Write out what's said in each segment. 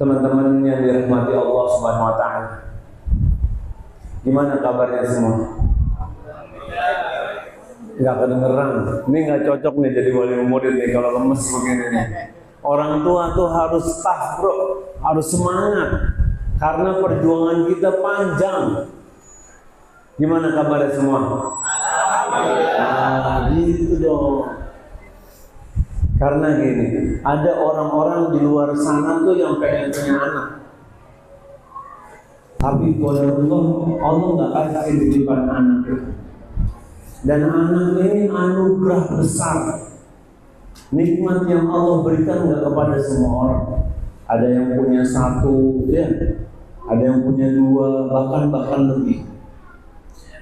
teman-teman yang dirahmati Allah Subhanahu wa taala. Gimana kabarnya semua? Enggak kedengeran. Ini enggak cocok nih jadi wali murid nih kalau lemes begini nih. Orang tua tuh harus tough, bro, harus semangat karena perjuangan kita panjang. Gimana kabarnya semua? Alhamdulillah. Gitu dong. Karena gini, ada orang-orang di luar sana tuh yang pengen punya anak. Tapi kalau Allah nggak kasih titipan anak itu. Dan anak ini anugerah besar. Nikmat yang Allah berikan nggak kepada semua orang. Ada yang punya satu, ya, ada yang punya dua, bahkan lebih.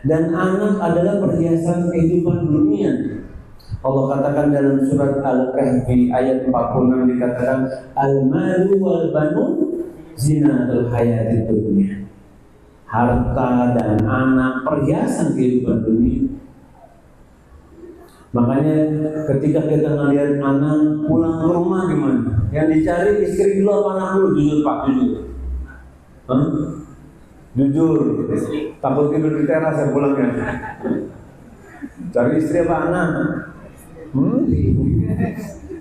Dan anak adalah perhiasan kehidupan dunia. Allah katakan dalam surat Al-Kahfi ayat 46 dikatakan al-malu wal banun zinatul hayatid dunya. Harta dan anak perhiasan kehidupan dunia. Makanya ketika kita ngelihat anak pulang ke rumah gimana? Yang dicari istri dulu apa anak dulu? Jujur Pak, jujur. Hah? Jujur. Takut tidur di teras ya pulangnya. Cari istri apa anak?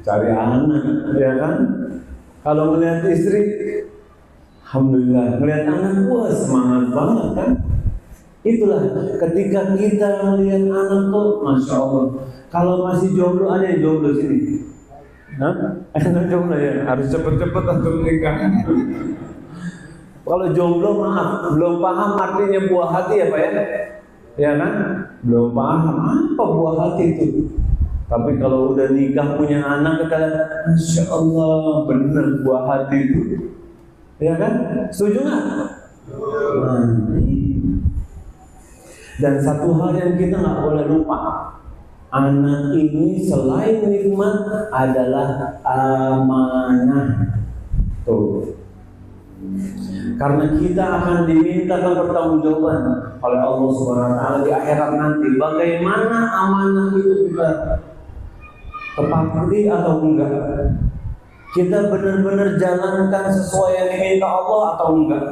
Cari anak, ya kan? Kalau melihat istri, alhamdulillah. Melihat anak, wah semangat banget kan? Itulah ketika kita melihat anak tuh, masya Allah. Kalau masih jomblo, ada yang jomblo sini? Hah? Ada jomblo ya? Harus cepet-cepet untuk menikah. Kalau jomblo maaf, belum paham artinya buah hati ya Pak ya? Ya kan? Belum paham apa buah hati itu. Tapi kalau udah nikah punya anak kita, masya Allah bener buah hati itu, ya kan? Setuju nggak? Dan satu hal yang kita nggak boleh lupa, anak ini selain nikmat adalah amanah. Tuh. Karena kita akan dimintakan pertanggungjawaban oleh Allah Subhanahu wa taala di akhirat nanti. Bagaimana amanah itu kita tepati atau enggak? Kita benar-benar jalankan sesuai yang diminta Allah atau enggak?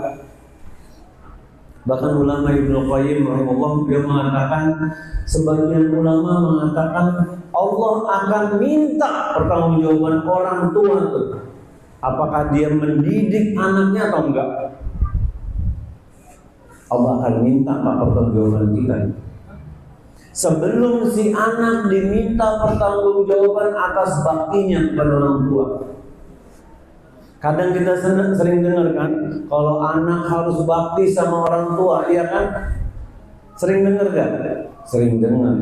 Bahkan ulama Ibnu Qayyim rahimahullah dia mengatakan, sebagian ulama mengatakan Allah akan minta pertanggungjawaban orang tua itu. Apakah dia mendidik anaknya atau enggak? Allah akan minta pertanggungjawaban kita. Sebelum si anak diminta pertanggungjawaban atas baktinya kepada orang tua. Kadang kita sering dengar kan, kalau anak harus bakti sama orang tua, iya kan? Sering dengar gak? Sering dengar.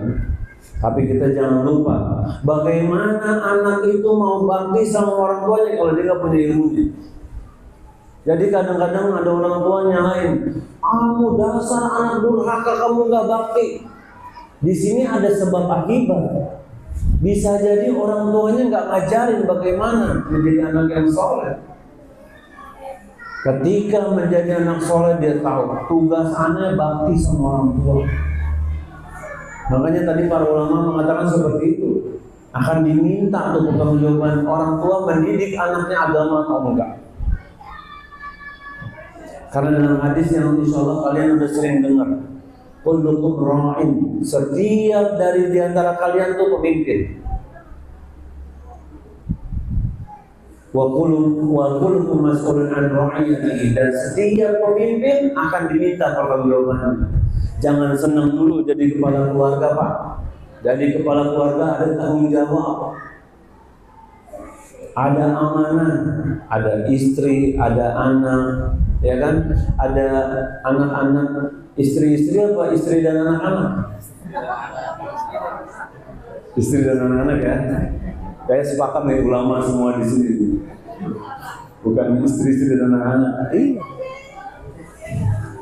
Tapi kita jangan lupa, bagaimana anak itu mau bakti sama orang tuanya kalau dia nggak punya ilmunya. Jadi kadang-kadang ada orang tua nyalain, kamu dasar anak durhaka, kamu nggak bakti. Di sini ada sebab akibat. Bisa jadi orang tuanya nggak ngajarin bagaimana menjadi anak yang soleh. Ketika menjadi anak soleh dia tahu tugas anak bakti sama orang tua. Makanya tadi para ulama mengatakan seperti itu, akan diminta untuk pertanggungjawaban orang tua mendidik anaknya agama atau enggak. Karena dalam hadis yang insya Allah kalian sudah sering dengar, kullukum ra'in, setiap dari diantara kalian itu pemimpin. Wa kullukum mas'ulun an ra'iyatihi, dan setiap pemimpin akan diminta pertanggungjawaban. Jangan senang dulu jadi kepala keluarga Pak. Jadi kepala keluarga ada tanggung jawab, ada amanah, ada istri, ada anak, ya kan? Ada anak-anak, istri-istri apa? Istri dan anak-anak. Istri dan anak-anak ya. Kayak sepakat nih ulama semua di sini. Bukan istri-istri dan anak-anak.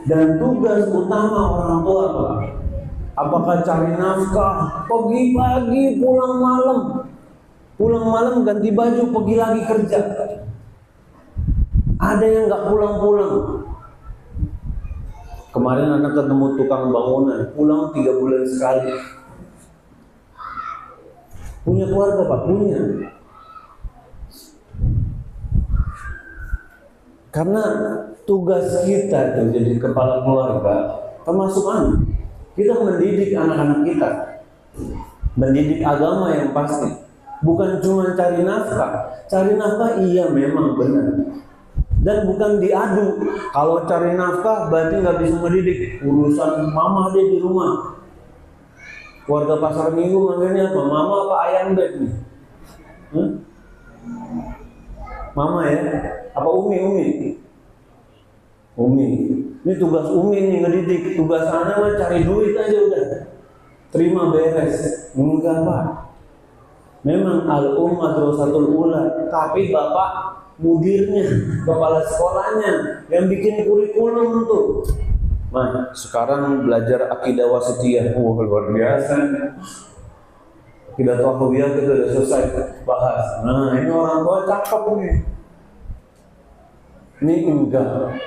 Dan tugas utama orang tua apa? Apakah cari nafkah, pagi-pagi pulang malam ganti baju pergi lagi kerja. Ada yang nggak pulang-pulang. Kemarin anak ketemu tukang bangunan, pulang 3 bulan sekali. Punya keluarga Pak? Punya. Karena tugas kita tuh jadi kepala keluarga, termasuk anak, kita mendidik anak-anak kita, mendidik agama yang pasti, bukan cuma cari nafkah. Cari nafkah iya memang benar, dan bukan diadu. Kalau cari nafkah berarti nggak bisa mendidik, urusan mama dia di rumah. Keluarga pasar minggu manggilnya apa? Mama apa ayam beb nih? Mama ya? Apa Umi? Umi. Ini tugas Umi nih ngedidik. Tugas anak mah cari duit aja udah. Terima beres. Enggak Pak. Memang al-ummah rasatul ula, tapi Bapak mudirnya, kepala sekolahnya yang bikin kurikulum tuh. Nah, sekarang belajar akidah wasitiyah. Luar biasa. Akidah tahawiyah kita udah selesai bahas. Nah, ini orang tua cakep nih. Ini enggak.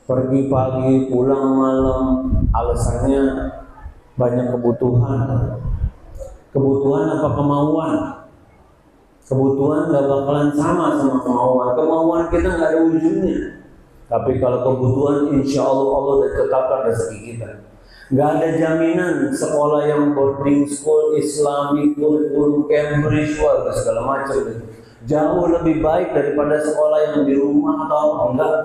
Pergi pagi, pulang malam, alasannya banyak kebutuhan. Kebutuhan apa kemauan? Kebutuhan gak bakalan sama kemauan. Kemauan kita gak ada ujungnya. Tapi kalau kebutuhan, insya Allah Allah sudah tetapkan rezeki kita. Gak ada jaminan sekolah yang boarding school, Islamic, kurikulum Cambridge, segala macam itu jauh lebih baik daripada sekolah yang di rumah atau enggak.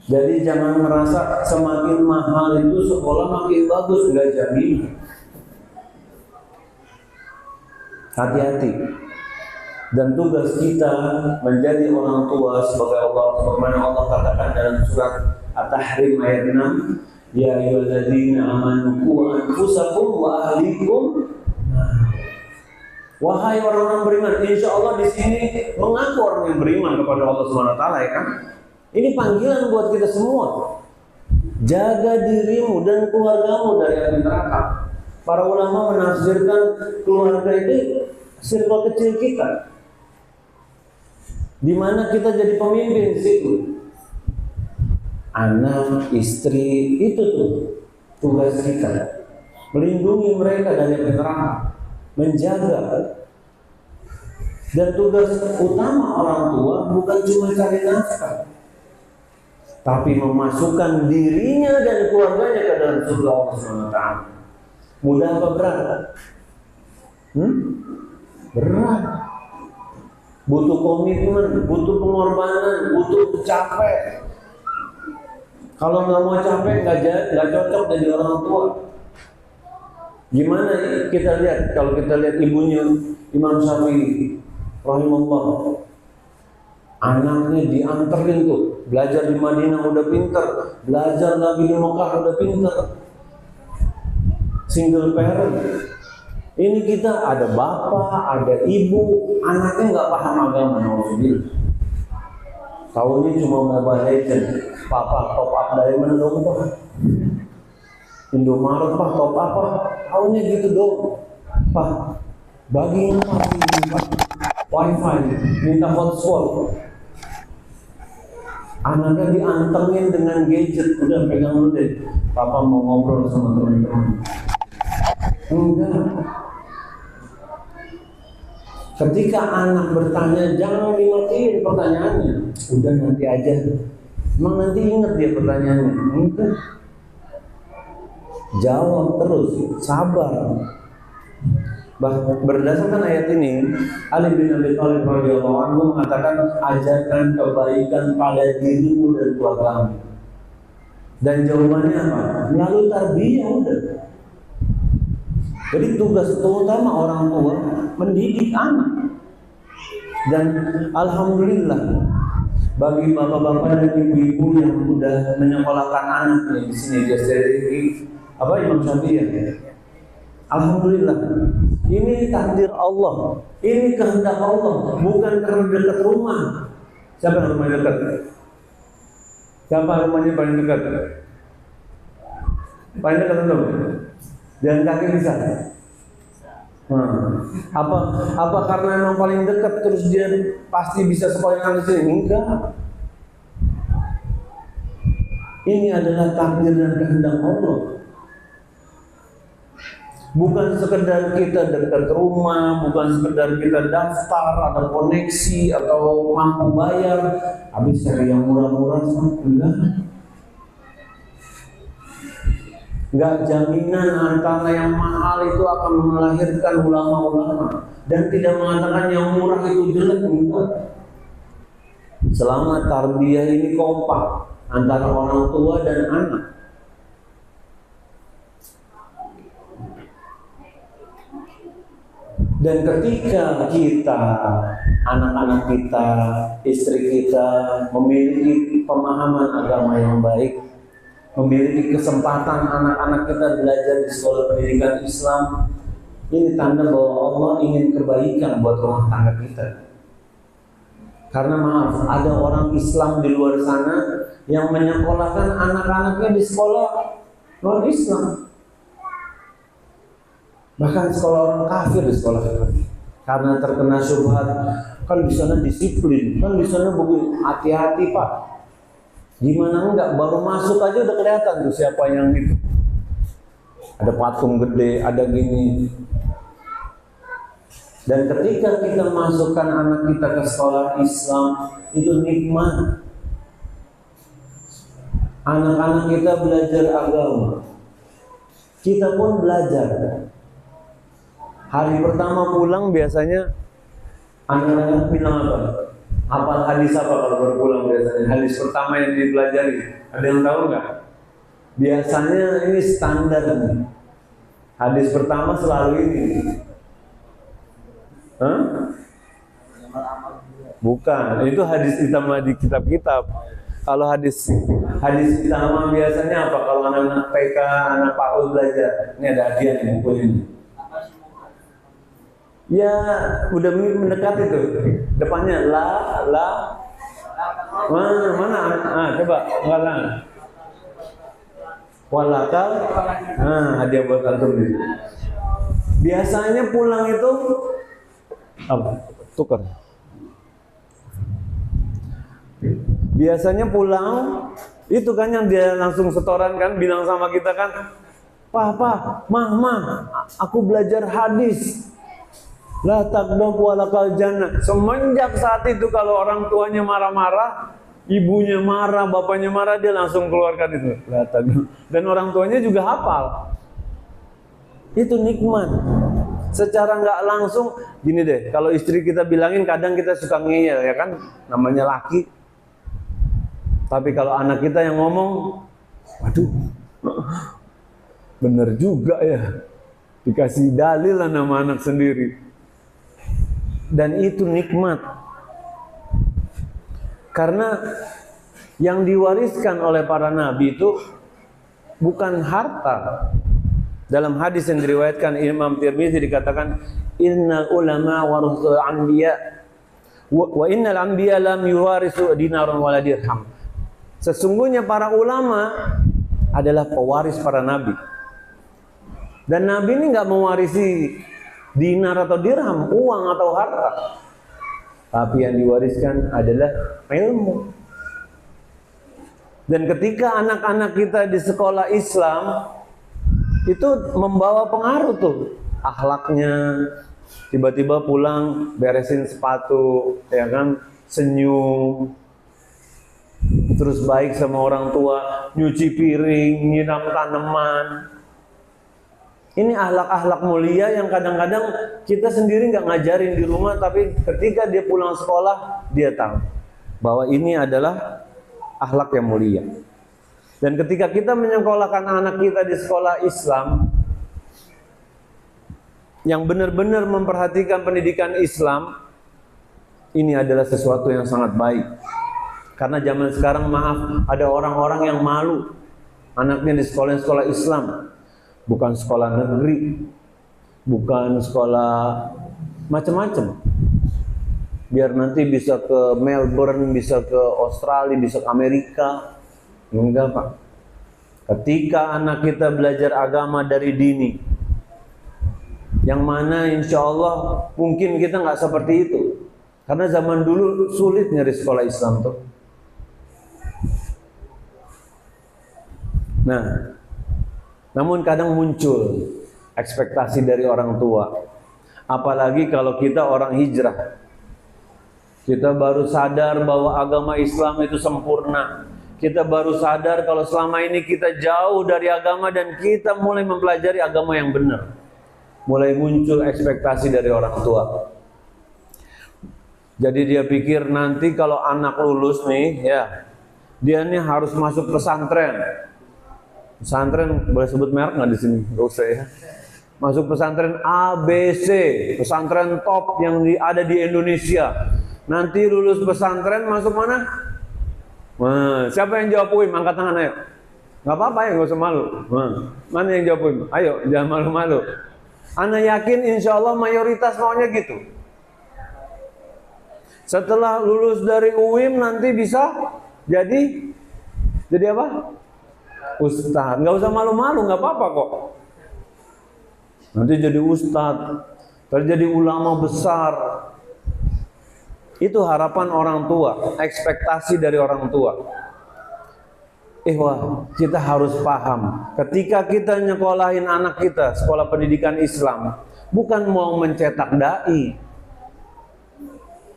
Jadi jangan merasa semakin mahal itu sekolah makin bagus, enggak jaminan. Hati-hati. Dan tugas kita menjadi orang tua sebagai Allah, sebagaimana Allah katakan dalam surat At-Tahrim ayat 6, ya ayyuhalladzina amanu qu anfusakum wa ahlikum. Wahai orang-orang beriman, insya Allah di sini mengaku orang yang beriman kepada Allah Subhanahu Wa Taala, ya kan? Ini panggilan buat kita semua. Jaga dirimu dan keluargamu dari api neraka. Para ulama menafsirkan keluarga itu circle kecil kita, di mana kita jadi pemimpin di situ. Anak, istri, itu tuh tugas kita. Melindungi mereka dari api neraka, menjaga. Dan tugas utama orang tua bukan cuma cari nafkah, tapi memasukkan dirinya dan keluarganya ke dalam surga Allah SWT. Mudah apa berat? Berat. Butuh komitmen, butuh pengorbanan, butuh capek. Kalau nggak mau capek, nggak cocok jadi orang tua. Gimana kita lihat? Kalau kita lihat ibunya Imam Syafi'i, rahimahullah, anaknya dianterin tuh, belajar di Madinah udah pinter, belajar lagi di Mekah udah pinter, single parent. Ini kita ada bapak, ada ibu, anaknya nggak paham agama, nauzubillah. Tahunya cuma Mobile Legend. Papa top up dari mana dong Pak? Indomaret Pak, top up Pak. Tahunya gitu dong Pak. Bagiin Pak, wifi, minta hotspot. Anaknya diantengin dengan gadget, udah pegang dulu deh. Papa mau ngobrol sama teman-teman. Enggak. Ketika anak bertanya, jangan dimatiin pertanyaannya. Udah nanti aja. Emang nanti ingat dia pertanyaannya? Enggak. Jawab terus, sabar. Berdasarkan ayat ini, Ali bin Abi Thalib radhiyallahu anhu mengatakan, ajarkan kebaikan pada dirimu dan keluargamu. Dan jawabannya apa? Melalui tarbiyah udah. Jadi tugas utama orang tua mendidik anak. Dan alhamdulillah bagi bapak-bapak dan ibu-ibu yang sudah menyekolahkan anaknya di sini di Imam Syafi'i. Alhamdulillah. Ini takdir Allah. Ini kehendak Allah, bukan karena dekat rumah. Siapa yang rumahnya dekat? Siapa rumahnya paling dekat? Paling dekat dong. Jalan kaki bisa. Apa karena memang paling dekat terus dia pasti bisa sekolah di sini? Enggak. Ini adalah takdir dan kehendak Allah. Bukan sekedar kita dekat rumah, bukan sekedar kita daftar, ada koneksi atau mampu bayar, habis cari yang murah-murah enggak. Enggak jaminan antara yang mahal itu akan melahirkan ulama-ulama, dan tidak mengatakan yang murah itu jelek, enggak. Selama tarbiyah ini kompak antara orang tua dan anak. Dan ketika kita, anak-anak kita, istri kita memiliki pemahaman agama yang baik, memiliki kesempatan anak-anak kita belajar di sekolah pendidikan Islam, ini tanda bahwa Allah ingin kebaikan buat rumah tangga kita. Karena maaf, ada orang Islam di luar sana yang menyekolahkan anak-anaknya di sekolah non-Islam. Bahkan sekolah orang kafir di sekolah karena terkena syubhat, kan di sana disiplin, kan di sana begitu, hati-hati Pak. Gimana enggak, baru masuk aja udah kelihatan tuh siapa yang itu. Ada patung gede, ada gini. Dan ketika kita masukkan anak kita ke sekolah Islam, itu nikmat. Anak-anak kita belajar agama, kita pun belajar. Hari pertama pulang biasanya anak-anak bilang apa? Hafal hadis apa kalau baru pulang biasanya? Hadis pertama yang dipelajari, ada yang tahu nggak? Biasanya ini standar nih. Hadis pertama selalu ini. Hah? Bukan, itu hadis utama di kitab-kitab. Kalau hadis utama biasanya apa? Kalau anak-anak TK, anak PAUD belajar, ini ada hadiah nih buku ini. Ya, udah mendekat itu. Depannya mana? Coba ngala. Walakal. Hadiah buat antum ini. Biasanya pulang itu apa? Tukar. Biasanya pulang itu kan yang dia langsung setoran kan, bilang sama kita kan, Papa, Mah, aku belajar hadis. La taqdab walakal jannah. Semenjak saat itu kalau orang tuanya marah-marah, ibunya marah, bapaknya marah, dia langsung keluarkan itu. La taqdab. Dan orang tuanya juga hafal. Itu nikmat. Secara nggak langsung, gini deh, kalau istri kita bilangin kadang kita suka ngeyel ya kan, namanya laki. Tapi kalau anak kita yang ngomong, waduh, bener juga ya, dikasih dalil lah nama anak sendiri. Dan itu nikmat. Karena yang diwariskan oleh para nabi itu bukan harta. Dalam hadis yang diriwayatkan Imam Tirmizi dikatakan, innal ulama warathul anbiya wa innal anbiya lam yuwarisu dinaran wala dirham. Sesungguhnya para ulama adalah pewaris para nabi. Dan nabi ini nggak mewarisi dinar atau dirham, uang atau harta. Tapi yang diwariskan adalah ilmu. Dan ketika anak-anak kita di sekolah Islam, itu membawa pengaruh tuh. Akhlaknya, tiba-tiba pulang beresin sepatu, ya kan, senyum, terus baik sama orang tua, nyuci piring, nyiram tanaman. Ini akhlak-akhlak mulia yang kadang-kadang kita sendiri nggak ngajarin di rumah, tapi ketika dia pulang sekolah, dia tahu bahwa ini adalah akhlak yang mulia. Dan ketika kita menyekolahkan anak kita di sekolah Islam, yang benar-benar memperhatikan pendidikan Islam, ini adalah sesuatu yang sangat baik. Karena zaman sekarang, maaf, ada orang-orang yang malu anaknya di sekolah-sekolah Islam. Bukan sekolah negeri, bukan sekolah macam-macam. Biar nanti bisa ke Melbourne, bisa ke Australia, bisa ke Amerika. Enggak Pak. Ketika anak kita belajar agama dari dini, yang mana insya Allah mungkin kita nggak seperti itu. Karena zaman dulu sulit nyari sekolah Islam tuh. Nah, namun kadang muncul ekspektasi dari orang tua. Apalagi kalau kita orang hijrah. Kita baru sadar bahwa agama Islam itu sempurna. Kita baru sadar kalau selama ini kita jauh dari agama dan kita mulai mempelajari agama yang benar. Mulai muncul ekspektasi dari orang tua. Jadi dia pikir nanti kalau anak lulus nih, ya, dia nih harus masuk pesantren. Pesantren boleh sebut merek nggak di sini? Nggak usah ya. Masuk pesantren ABC, pesantren top yang ada di Indonesia. Nanti lulus pesantren masuk mana? Nah, siapa yang jawab UIM? Angkat tangan ayo. Nggak apa-apa ya, nggak usah malu. Nah, mana yang jawab UIM? Ayo, jangan malu-malu. Ana yakin insya Allah mayoritas maunya gitu. Setelah lulus dari UIM nanti bisa jadi apa? Ustadz. Nggak usah malu-malu, nggak apa-apa kok. Nanti jadi ustadz, terjadi ulama besar. Itu harapan orang tua, ekspektasi dari orang tua. Wah, kita harus paham. Ketika kita nyekolahin anak kita, sekolah pendidikan Islam, bukan mau mencetak dai.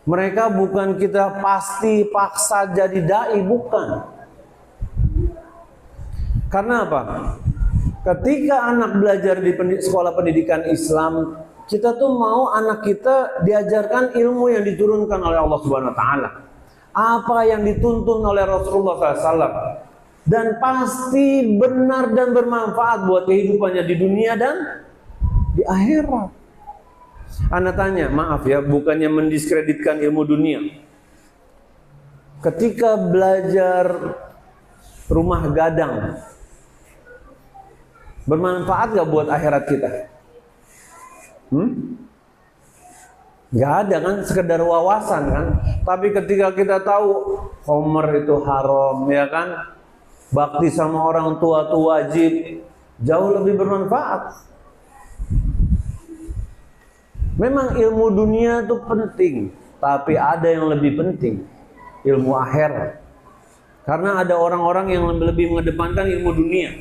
Mereka bukan kita pasti paksa jadi dai, bukan. Karena apa? Ketika anak belajar di sekolah pendidikan Islam, kita tuh mau anak kita diajarkan ilmu yang diturunkan oleh Allah Subhanahu Wa Taala, apa yang dituntun oleh Rasulullah SAW, dan pasti benar dan bermanfaat buat kehidupannya di dunia dan di akhirat. Anak tanya, maaf ya, bukannya mendiskreditkan ilmu dunia. Ketika belajar rumah gadang, bermanfaat gak buat akhirat kita? Gak ada kan, sekedar wawasan kan. Tapi ketika kita tahu Homer itu haram, ya kan, bakti sama orang tua itu wajib, jauh lebih bermanfaat. Memang ilmu dunia itu penting, tapi ada yang lebih penting, ilmu akhirat. Karena ada orang-orang yang lebih mengedepankan ilmu dunia.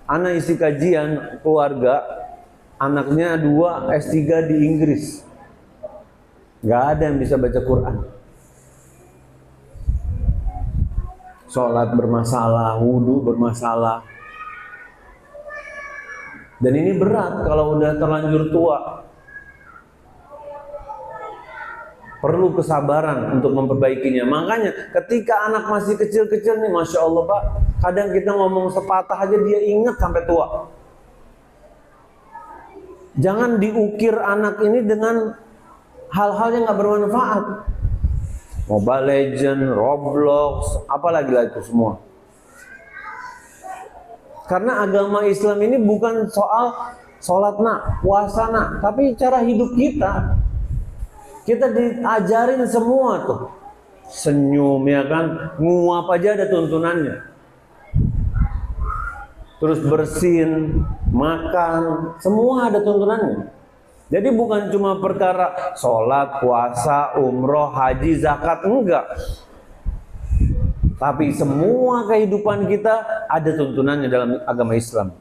Anak isi kajian keluarga, anaknya 2 S3 di Inggris. Gak ada yang bisa baca Quran. Sholat bermasalah, wudhu bermasalah. Dan ini berat kalau udah terlanjur tua. Perlu kesabaran untuk memperbaikinya. Makanya ketika anak masih kecil-kecil nih, Masya Allah Pak, kadang kita ngomong sepatah aja dia ingat sampai tua. Jangan diukir anak ini dengan hal-hal yang gak bermanfaat. Mobile Legends, Roblox, apalagi lah itu semua. Karena agama Islam ini bukan soal sholat nak, puasa nak, tapi cara hidup kita. Kita diajarin semua tuh. Senyum ya kan, nguap aja ada tuntunannya. Terus bersin, makan, semua ada tuntunannya. Jadi bukan cuma perkara sholat, puasa, umroh, haji, zakat, enggak. Tapi semua kehidupan kita ada tuntunannya dalam agama Islam.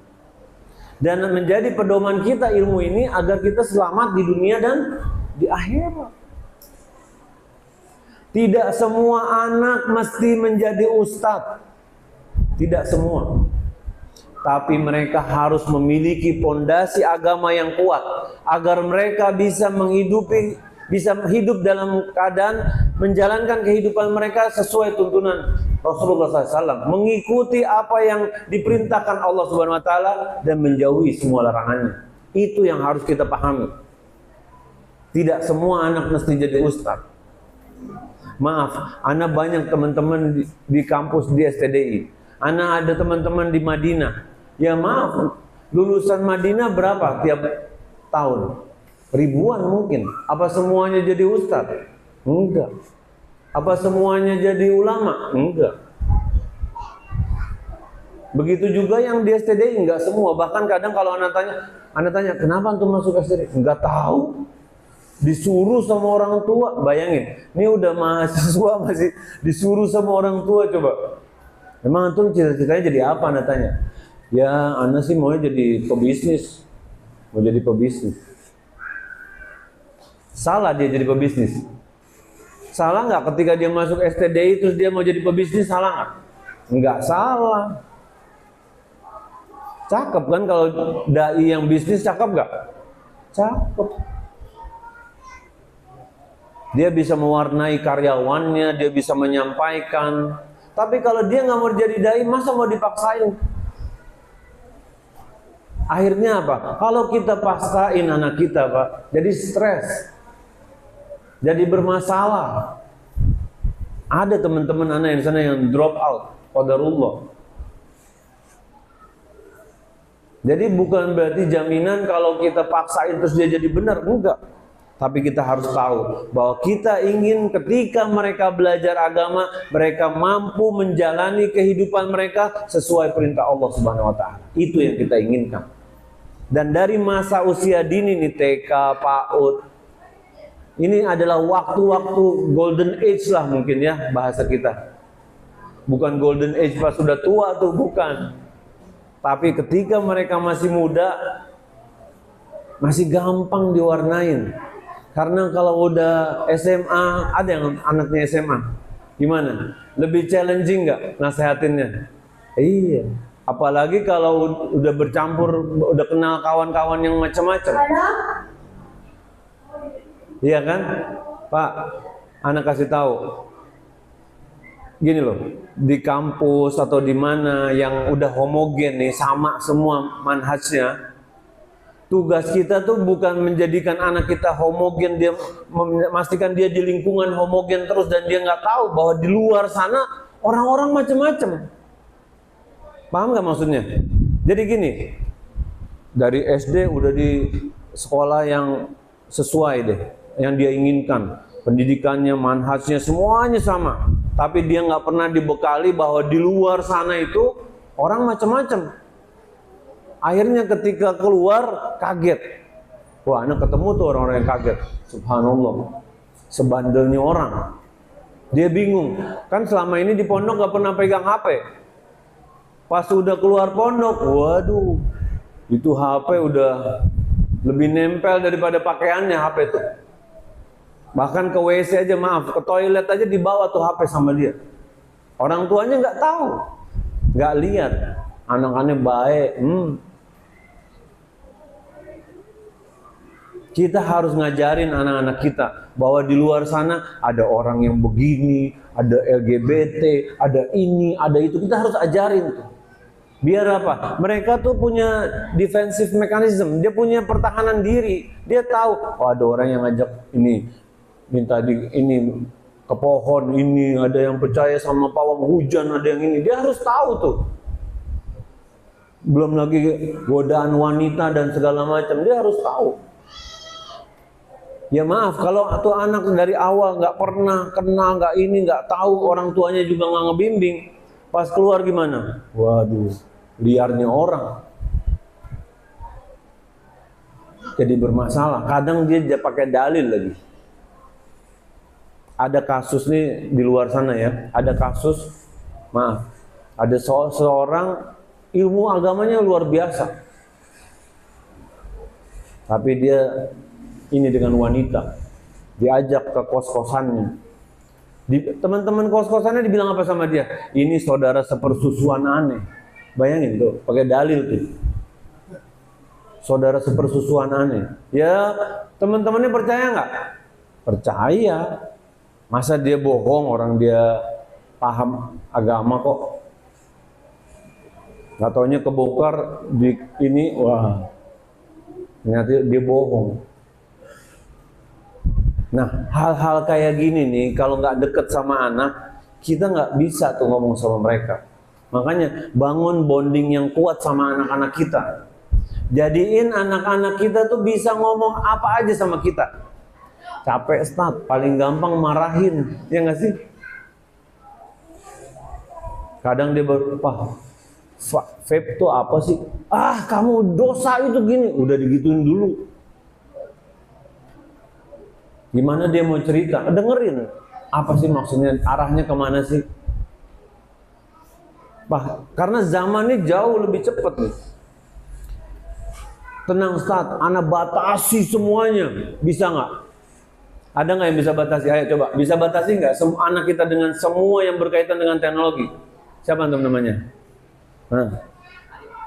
Dan menjadi pedoman kita ilmu ini agar kita selamat di dunia dan di akhirat. Tidak semua anak mesti menjadi ustadz. Tidak semua. Tapi mereka harus memiliki pondasi agama yang kuat agar mereka bisa hidup dalam keadaan menjalankan kehidupan mereka sesuai tuntunan Rasulullah SAW, mengikuti apa yang diperintahkan Allah Subhanahu Wa Taala dan menjauhi semua larangannya. Itu yang harus kita pahami. Tidak semua anak mesti jadi ustaz. Maaf, ana banyak teman-teman di kampus di STDI. Ana ada teman-teman di Madinah. Ya maaf, lulusan Madinah berapa tiap tahun? Ribuan mungkin. Apa semuanya jadi ustaz? Enggak. Apa semuanya jadi ulama? Enggak. Begitu juga yang di STDI, enggak semua. Bahkan kadang kalau anak tanya, kenapa antum masuk STDI? Enggak tahu. Disuruh sama orang tua. Bayangin, ini udah mahasiswa masih disuruh sama orang tua. Coba, emang antum cita-citanya jadi apa? Anak tanya. Ya, Ana sih mau jadi pebisnis. Mau jadi pebisnis. Salah dia jadi pebisnis. Salah nggak ketika dia masuk STDI terus dia mau jadi pebisnis, salah nggak? Nggak salah. Cakep kan kalau dai yang bisnis, cakep nggak? Cakep. Dia bisa mewarnai karyawannya, dia bisa menyampaikan. Tapi kalau dia nggak mau jadi dai, masa mau dipaksain? Akhirnya apa? Kalau kita paksain anak kita, Pak, jadi stres, jadi bermasalah. Ada teman-teman anak di sana yang drop out, qadarullah. Jadi bukan berarti jaminan kalau kita paksain terus dia jadi benar, enggak. Tapi kita harus tahu bahwa kita ingin ketika mereka belajar agama, mereka mampu menjalani kehidupan mereka sesuai perintah Allah Subhanahu wa taala. Itu yang kita inginkan. Dan dari masa usia dini nih, TK, PAUD, ini adalah waktu-waktu golden age lah mungkin ya bahasa kita. Bukan golden age pas sudah tua tuh, bukan. Tapi ketika mereka masih muda, masih gampang diwarnain. Karena kalau udah SMA, ada yang anaknya SMA, gimana? Lebih challenging nggak nasehatinnya? Iya. Apalagi kalau udah bercampur, udah kenal kawan-kawan yang macam-macam. Iya kan? Pak, anak kasih tahu. Gini loh, di kampus atau di mana yang udah homogen nih, sama semua manhajnya. Tugas kita tuh bukan menjadikan anak kita homogen, dia memastikan dia di lingkungan homogen terus dan dia nggak tahu bahwa di luar sana orang-orang macam-macam. Paham nggak maksudnya? Jadi gini, dari SD udah di sekolah yang sesuai deh, yang dia inginkan, pendidikannya, manhajnya semuanya sama. Tapi dia nggak pernah dibekali bahwa di luar sana itu orang macam-macam. Akhirnya ketika keluar kaget. Wah, anak ketemu tuh orang-orang yang kaget. Subhanallah. Sebandelnya orang. Dia bingung. Kan selama ini di pondok gak pernah pegang HP. Pas udah keluar pondok, waduh. Itu HP udah lebih nempel daripada pakaiannya HP tuh. Bahkan ke WC aja, maaf, ke toilet aja dibawa tuh HP sama dia. Orang tuanya nggak tahu. Nggak lihat. Anak-anaknya baik. Kita harus ngajarin anak-anak kita bahwa di luar sana ada orang yang begini, ada LGBT, ada ini, ada itu. Kita harus ajarin tuh. Biar apa? Mereka tuh punya defensive mechanism, dia punya pertahanan diri. Dia tahu, oh ada orang yang ngajak ini, minta ini ke pohon ini, ada yang percaya sama pawang hujan, ada yang ini. Dia harus tahu tuh. Belum lagi godaan wanita dan segala macam, dia harus tahu. Ya maaf, kalau tuh anak dari awal nggak pernah kenal, nggak ini, nggak tahu, orang tuanya juga nggak ngebimbing, pas keluar gimana? Waduh, liarnya orang. Jadi bermasalah. Kadang dia pakai dalil lagi. Ada kasus nih di luar sana ya, ada kasus, maaf, ada seorang ilmu agamanya luar biasa, tapi dia ini dengan wanita, diajak ke kos-kosannya. Teman-teman kos-kosannya dibilang apa sama dia? Ini saudara sepersusuan aneh. Bayangin tuh, pakai dalil tuh. Saudara sepersusuan aneh. Ya, teman-temannya percaya nggak? Percaya. Masa dia bohong, orang dia paham agama kok. Nggak taunya kebongkar di ini, wah, ternyata dia bohong. Nah, hal-hal kayak gini nih, kalau nggak deket sama anak, kita nggak bisa tuh ngomong sama mereka. Makanya bangun bonding yang kuat sama anak-anak kita. Jadiin anak-anak kita tuh bisa ngomong apa aja sama kita. Capek Ustaz, paling gampang marahin, ya nggak sih? Kadang dia Pak, vape tuh apa sih? Ah, kamu dosa itu gini, udah digituin dulu. Gimana dia mau cerita? Dengerin. Apa sih maksudnya? Arahnya kemana sih? Karena zaman ini jauh lebih cepat nih. Tenang Ustaz, anak batasi semuanya. Bisa nggak? Ada nggak yang bisa batasi? Ayo coba, bisa batasi nggak anak kita dengan semua yang berkaitan dengan teknologi? Siapa antum namanya?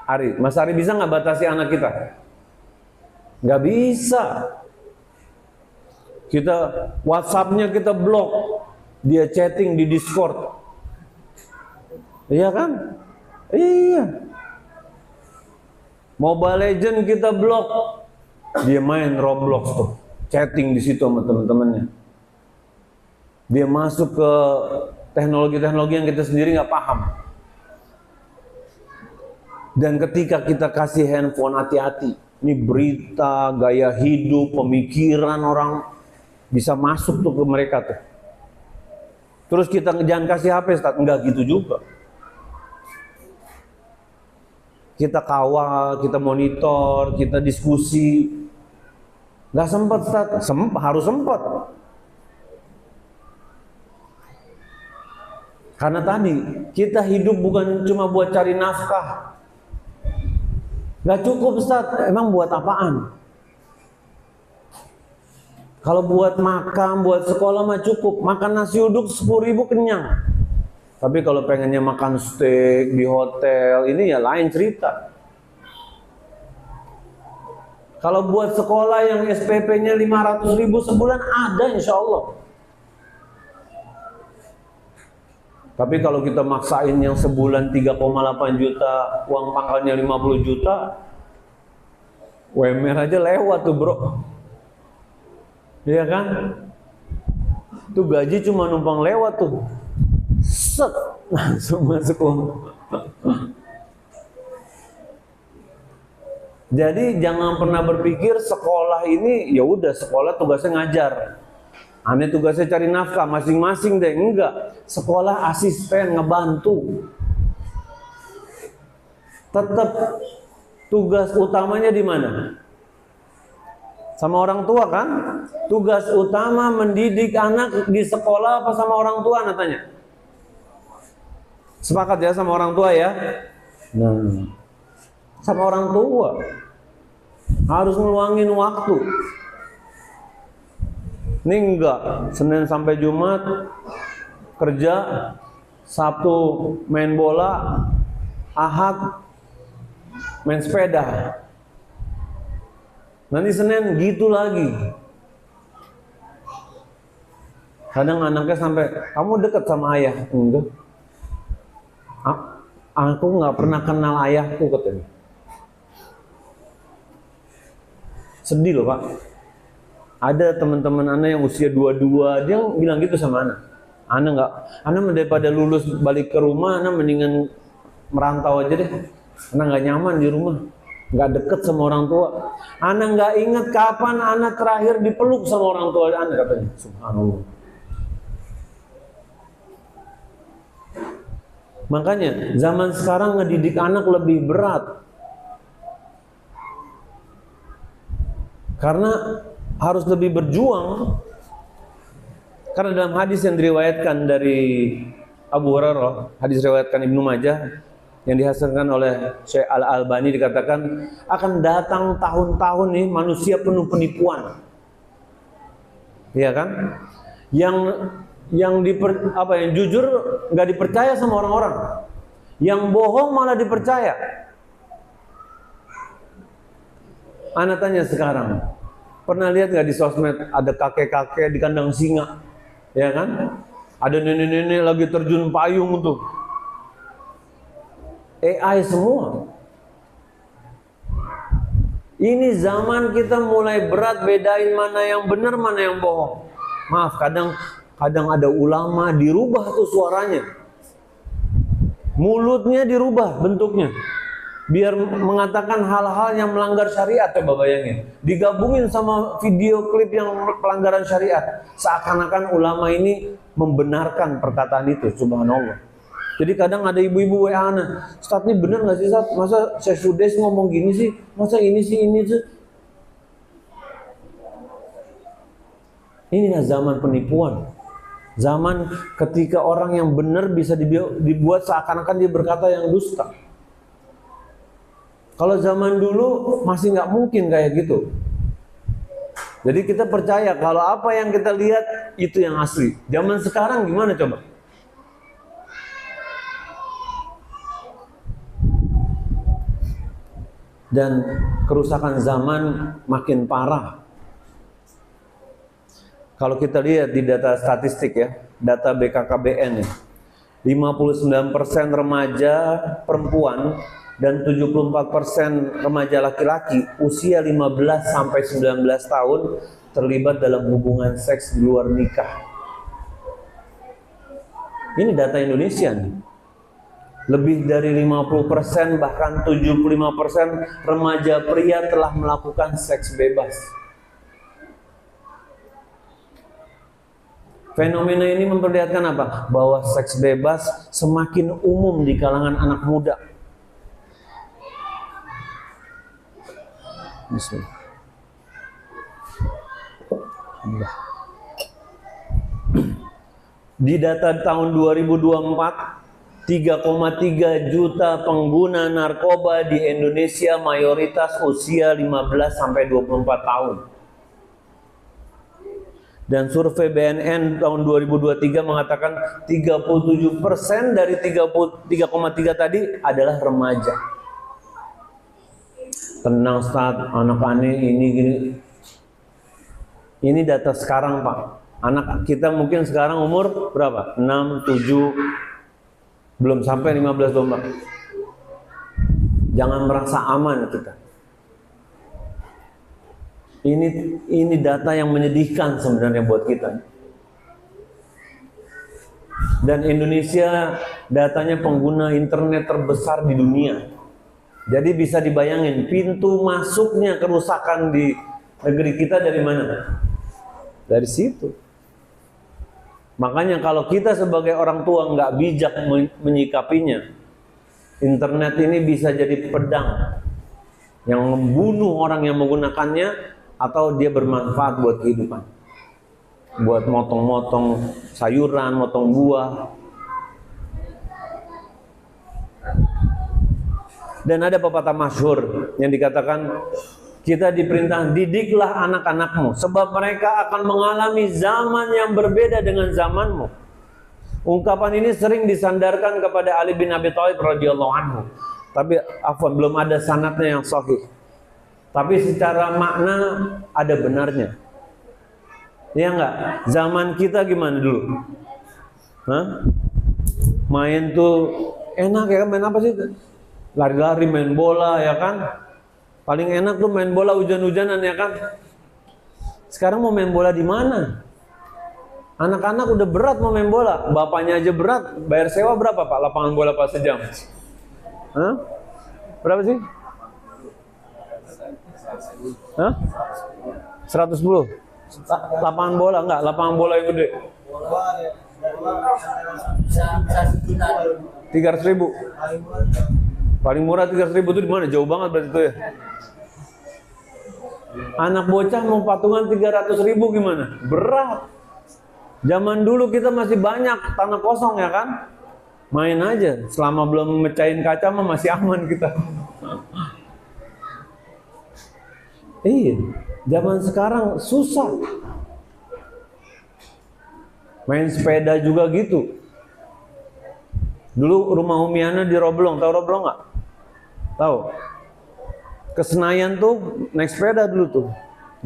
Ari. Mas Ari bisa nggak batasi anak kita? Nggak bisa. Kita WhatsApp-nya kita blok, dia chatting di Discord. Iya kan? Iya. Mobile Legend kita blok, dia main Roblox tuh, chatting di situ sama teman-temannya. Dia masuk ke teknologi-teknologi yang kita sendiri nggak paham. Dan ketika kita kasih handphone, hati-hati. Ini berita, gaya hidup, pemikiran orang bisa masuk tuh ke mereka tuh. Terus kita jangan kasih HP, Ustaz. Enggak gitu juga. Kita kawal, kita monitor, kita diskusi. Enggak sempat, Ustaz. Harus sempat. Karena tadi kita hidup bukan cuma buat cari nafkah. Enggak cukup, Ustaz. Emang buat apaan? Kalau buat makan, buat sekolah mah cukup. Makan nasi uduk 10.000 kenyang. Tapi kalau pengennya makan steak di hotel, ini ya lain cerita. Kalau buat sekolah yang SPP-nya 500.000 sebulan ada insya Allah. Tapi kalau kita maksain yang sebulan 3,8 juta, uang pangkalnya 50 juta, UMR aja lewat tuh bro. Iya kan? Tuh gaji cuma numpang lewat tuh. Set, langsung masuk uang. Jadi jangan pernah berpikir sekolah ini ya udah sekolah tugasnya ngajar. Aneh tugasnya cari nafkah masing-masing deh. Enggak. Sekolah asisten ngebantu. Tetap tugas utamanya di mana? Sama orang tua kan? Tugas utama mendidik anak di sekolah apa sama orang tua, anak tanya? Sepakat ya sama orang tua ya? Nah, sama orang tua harus ngeluangin waktu. Ini enggak, Senin sampai Jumat kerja, Sabtu main bola, Ahad main sepeda. Nanti Senin gitu lagi. Kadang anaknya sampai, kamu dekat sama ayah? Enggak. Aku nggak pernah kenal ayahku katanya. Sedih loh Pak. Ada teman-teman anak yang usia 22, dia bilang gitu sama anak. Anak daripada lulus balik ke rumah, anak mendingan merantau aja deh. Anak nggak nyaman di rumah. Nggak deket sama orang tua. Anak nggak ingat kapan anak terakhir dipeluk sama orang tua anak katanya. Subhanallah. Makanya zaman sekarang ngedidik anak lebih berat. Karena harus lebih berjuang. Karena dalam hadis yang diriwayatkan dari Abu Hurairah, hadis riwayatkan Ibnu Majah, yang dihasilkan oleh Syekh Al-Albani dikatakan akan datang tahun-tahun nih manusia penuh penipuan. Iya kan? Yang jujur nggak dipercaya sama orang-orang. Yang bohong malah dipercaya. Anak tanya sekarang, pernah lihat nggak di sosmed ada kakek-kakek di kandang singa? Ya kan? Ada nenek-nenek lagi terjun payung tuh. AI semua. Ini zaman kita mulai berat bedain mana yang benar, mana yang bohong. Maaf, kadang ada ulama dirubah tuh suaranya. Mulutnya dirubah bentuknya. Biar mengatakan hal-hal yang melanggar syariat, coba bayangin. Digabungin sama video klip yang pelanggaran syariat. Seakan-akan ulama ini membenarkan perkataan itu, subhanallah. Jadi kadang ada ibu-ibu WA ana, Ustaz ini bener gak sih Ustaz? Masa Syekh Sudes ngomong gini sih? Masa ini sih? Inilah zaman penipuan. Zaman ketika orang yang benar bisa dibuat seakan-akan dia berkata yang dusta. Kalau zaman dulu masih nggak mungkin kayak gitu. Jadi kita percaya kalau apa yang kita lihat itu yang asli. Zaman sekarang gimana coba? Dan kerusakan zaman makin parah. Kalau kita lihat di data statistik ya, data BKKBN ya, 59% remaja perempuan dan 74% remaja laki-laki usia 15 sampai 19 tahun terlibat dalam hubungan seks di luar nikah. Ini data Indonesia nih. Lebih dari 50% bahkan 75% remaja pria telah melakukan seks bebas. Fenomena ini memperlihatkan apa? Bahwa seks bebas semakin umum di kalangan anak muda. Bismillah. Di data tahun 2024, 3,3 juta pengguna narkoba di Indonesia mayoritas usia 15 sampai 24 tahun. Dan survei BNN tahun 2023 mengatakan 37% dari 3,3 tadi adalah remaja. Tenang Ustaz, anak aneh ini gini. Ini data sekarang Pak. Anak kita mungkin sekarang umur berapa? 6, 7, belum sampai 15, 24. Jangan merasa aman kita. Ini data yang menyedihkan sebenarnya buat kita. Dan Indonesia datanya pengguna internet terbesar di dunia. Jadi bisa dibayangin pintu masuknya kerusakan di negeri kita dari mana? Dari situ. Makanya kalau kita sebagai orang tua nggak bijak menyikapinya, internet ini bisa jadi pedang yang membunuh orang yang menggunakannya, atau dia bermanfaat buat kehidupan, buat motong-motong sayuran, motong buah. Dan ada pepatah masyhur yang dikatakan, kita diperintah didiklah anak-anakmu sebab mereka akan mengalami zaman yang berbeda dengan zamanmu. Ungkapan ini sering disandarkan kepada Ali bin Abi Thalib radhiyallahu anhu, tapi belum ada sanadnya yang sahih. Tapi secara makna ada benarnya. Ya enggak? Zaman kita gimana dulu? Hah? Main tuh enak ya kan? Main apa sih? Lari-lari, main bola ya kan? Paling enak tuh main bola hujan-hujanan ya kan? Sekarang mau main bola di mana? Anak-anak udah berat mau main bola. Bapaknya aja berat. Bayar sewa berapa Pak lapangan bola Pak sejam? Hah? Berapa sih? Hah? 110. Lapangan bola enggak? Lapangan bola yang gede. 300.000. Paling murah 300.000 itu di mana? Jauh banget berarti itu ya. Anak bocah mau patungan 300.000 gimana? Berat. Zaman dulu kita masih banyak tanah kosong ya kan? Main aja. Selama belum mecahin kaca mah masih aman kita. Iya, zaman sekarang susah. Main sepeda juga gitu. Dulu rumah Umiana di Roblong, tahu Roblong nggak? Tahu? Ke Senayan tuh naik sepeda dulu tuh.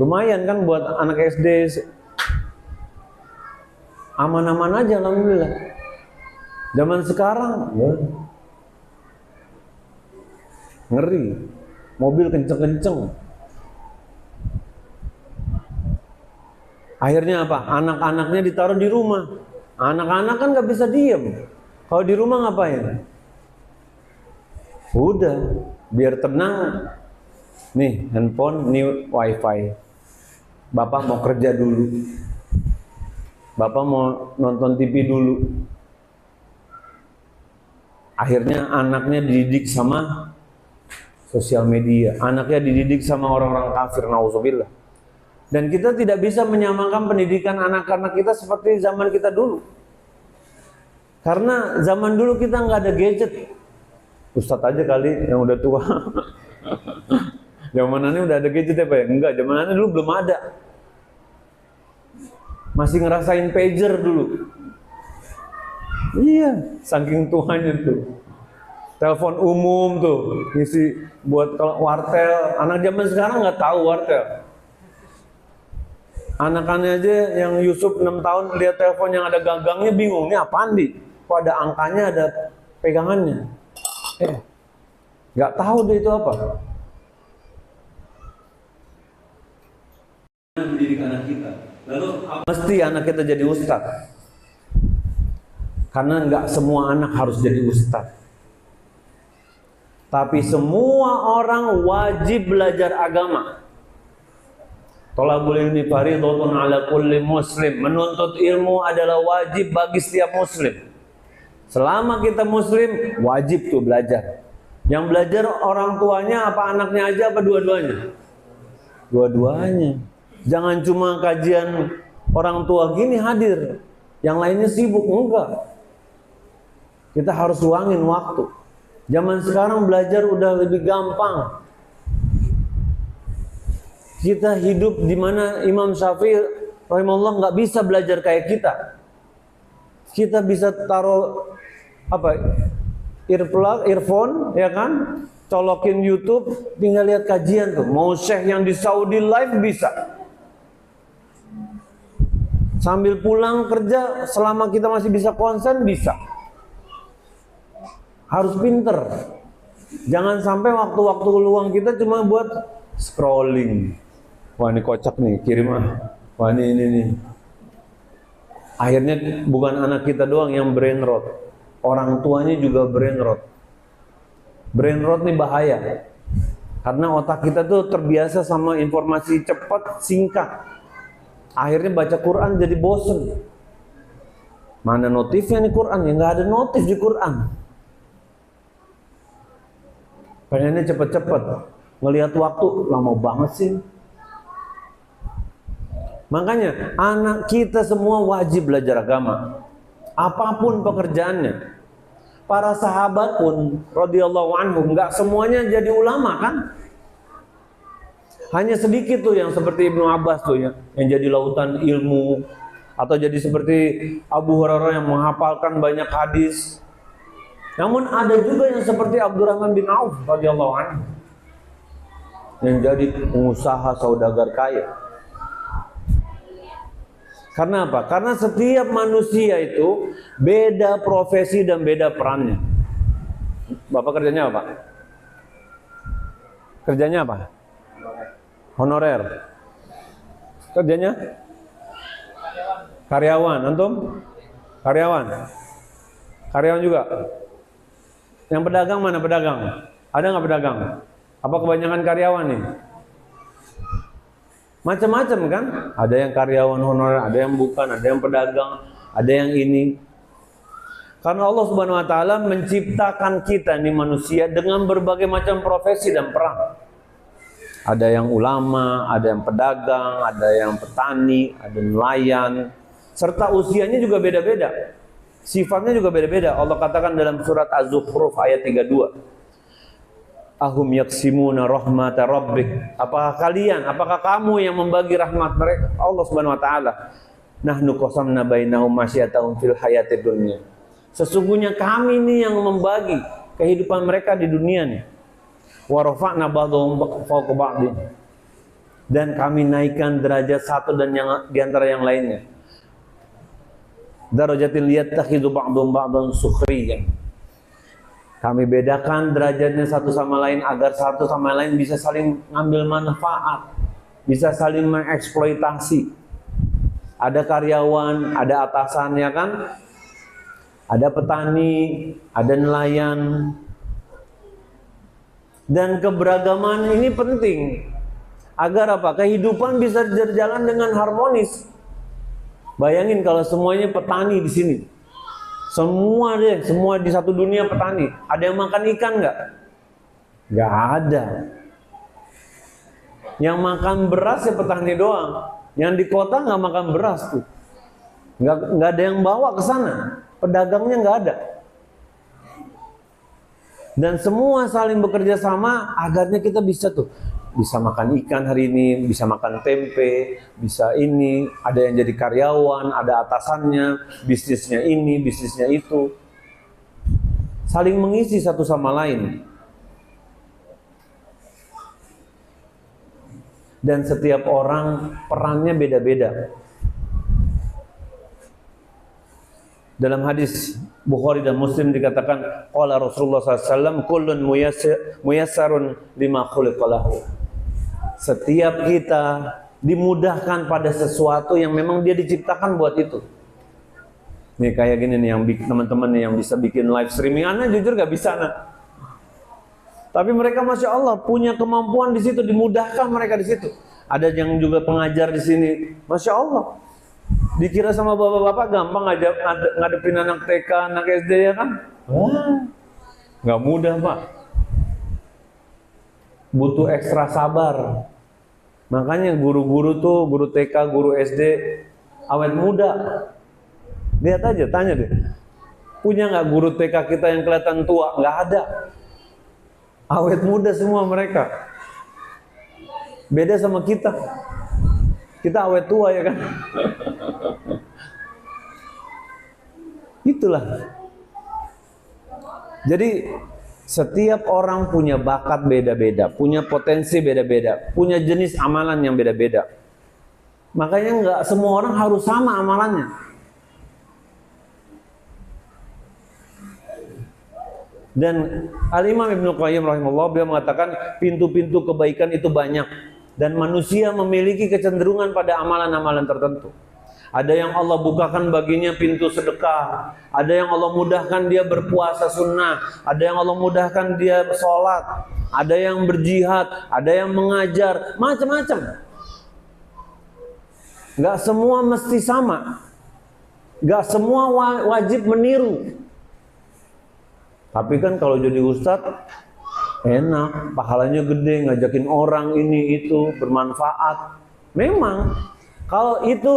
Lumayan kan buat anak SD. Aman-aman aja alhamdulillah. Zaman sekarang ya, ngeri. Mobil kenceng-kenceng. Akhirnya apa? Anak-anaknya ditaruh di rumah. Anak-anak kan nggak bisa diem. Kalau di rumah ngapain? Udah, biar tenang. Nih handphone, nih wifi. Bapak mau kerja dulu. Bapak mau nonton TV dulu. Akhirnya anaknya dididik sama sosial media. Anaknya dididik sama orang-orang kafir, nauzubillah. Dan kita tidak bisa menyamakan pendidikan anak-anak kita seperti zaman kita dulu. Karena zaman dulu kita nggak ada gadget. Ustadz aja kali yang udah tua. Zamanannya udah ada gadget ya Pak ya? Enggak, zamanannya dulu belum ada. Masih ngerasain pager dulu. Iya, saking tuanya tuh. Telepon umum tuh, isi buat kalau wartel. Anak zaman sekarang nggak tahu wartel. Anak-anaknya aja yang Yusuf 6 tahun lihat telepon yang ada gagangnya bingung, ini apaan di? Kok ada angkanya, ada pegangannya? Nggak tahu deh itu apa. Mendidik anak kita. Lalu mesti anak kita jadi ustadz. Karena nggak semua anak harus jadi ustadz. Tapi semua orang wajib belajar agama. Thalabul ilmi fardhatun 'ala kulli muslim. Menuntut ilmu adalah wajib bagi setiap muslim. Selama kita muslim, wajib tuh belajar. Yang belajar orang tuanya apa anaknya aja apa dua-duanya? Dua-duanya. Jangan cuma kajian orang tua gini hadir, yang lainnya sibuk, enggak. Kita harus luangin waktu. Zaman sekarang belajar udah lebih gampang. Kita hidup di mana Imam Syafi'i rahimahullah nggak bisa belajar kayak kita. Kita bisa taruh apa? Earplug, earphone, ya kan? Colokin YouTube, tinggal lihat kajian tuh. Mau syekh yang di Saudi live bisa. Sambil pulang kerja, selama kita masih bisa konsen, bisa. Harus pinter. Jangan sampai waktu-waktu luang kita cuma buat scrolling. Wah ini kocak nih, kirim ah. Wah ini nih. Akhirnya bukan anak kita doang yang brain rot. Orang tuanya juga brain rot. Brain rot nih bahaya. Karena otak kita tuh terbiasa sama informasi cepat, singkat. Akhirnya baca Quran jadi bosen. Mana notifnya nih Quran? Ya nggak ada notif di Quran. Pengennya cepet-cepet. Ngelihat waktu lama banget sih. Makanya anak kita semua wajib belajar agama. Apapun pekerjaannya. Para sahabat pun radhiyallahu anhum nggak semuanya jadi ulama kan? Hanya sedikit tuh yang seperti Ibnu Abbas tuh ya, yang jadi lautan ilmu, atau jadi seperti Abu Hurairah yang menghafalkan banyak hadis. Namun ada juga yang seperti Abdurrahman bin Auf radhiyallahu anhu yang jadi pengusaha saudagar kaya. Karena apa? Karena setiap manusia itu beda profesi dan beda perannya. Bapak kerjanya apa? Kerjanya apa? Honorer. Kerjanya? Karyawan. Antum? Karyawan. Karyawan juga. Yang pedagang mana pedagang? Ada nggak pedagang? Apa kebanyakan karyawan nih? Macam-macam kan? Ada yang karyawan honorer, ada yang bukan, ada yang pedagang, ada yang ini. Karena Allah Subhanahu wa taala menciptakan kita nih manusia dengan berbagai macam profesi dan peran. Ada yang ulama, ada yang pedagang, ada yang petani, ada nelayan, serta usianya juga beda-beda. Sifatnya juga beda-beda. Allah katakan dalam surat Az-Zukhruf ayat 32. Ahum yaksimuna rahmata rabbik. Apakah kamu yang membagi rahmat mereka? Allah Subhanahu wa taala. Nahnu qasamna bainahum masyiyatahum fil hayatid dunya. Sesungguhnya kami ini yang membagi kehidupan mereka di dunia nih. Wa rafa'na ba'dhum fawqa ba'dhin. Dan kami naikkan derajat satu dan yang di antara yang lainnya. Darajatil yattakhidhu ba'dhum ba'dhan sukhriyan. Kami bedakan derajatnya satu sama lain agar satu sama lain bisa saling ngambil manfaat, bisa saling mengeksploitasi. Ada karyawan, ada atasannya kan, ada petani, ada nelayan. Dan keberagaman ini penting agar apa? Kehidupan bisa berjalan dengan harmonis. Bayangin kalau semuanya petani di sini. Semua di satu dunia petani. Ada yang makan ikan nggak? Nggak ada. Yang makan beras ya petani doang. Yang di kota nggak makan beras tuh. Nggak ada yang bawa ke sana. Pedagangnya nggak ada. Dan semua saling bekerja sama agarnya kita bisa makan ikan hari ini, bisa makan tempe, bisa ini, ada yang jadi karyawan, ada atasannya, bisnisnya ini, bisnisnya itu. Saling mengisi satu sama lain. Dan setiap orang perannya beda-beda. Dalam hadis Bukhari dan Muslim dikatakan, qala Rasulullah SAW, kullun muyassarun lima khuliqa lahu. Setiap kita dimudahkan pada sesuatu yang memang dia diciptakan buat itu. Nih kayak gini nih, yang teman-teman nih yang bisa bikin live streaming, Ana jujur gak bisa, Ana. Tapi mereka masya Allah punya kemampuan di situ, dimudahkan mereka di situ. Ada yang juga pengajar di sini, masya Allah. Dikira sama bapak-bapak gampang ngadepin anak TK, anak SD ya kan? Wah, nggak mudah Pak. Butuh ekstra sabar. Makanya guru-guru tuh, guru TK, guru SD, awet muda. Lihat aja, tanya deh. Punya nggak guru TK kita yang kelihatan tua? Nggak ada. Awet muda semua mereka. Beda sama kita. Kita awet tua ya kan? Itulah. Jadi setiap orang punya bakat beda-beda, punya potensi beda-beda, punya jenis amalan yang beda-beda. Makanya nggak semua orang harus sama amalannya. Dan Al-Imam Ibnu Qayyim rahimahullah beliau mengatakan pintu-pintu kebaikan itu banyak dan manusia memiliki kecenderungan pada amalan-amalan tertentu. Ada yang Allah bukakan baginya pintu sedekah, ada yang Allah mudahkan dia berpuasa sunnah, ada yang Allah mudahkan dia sholat, ada yang berjihad, ada yang mengajar, macam-macam. Gak semua mesti sama, gak semua wajib meniru. Tapi kan kalau jadi ustadz enak, pahalanya gede, ngajakin orang ini itu, bermanfaat. Memang kalau itu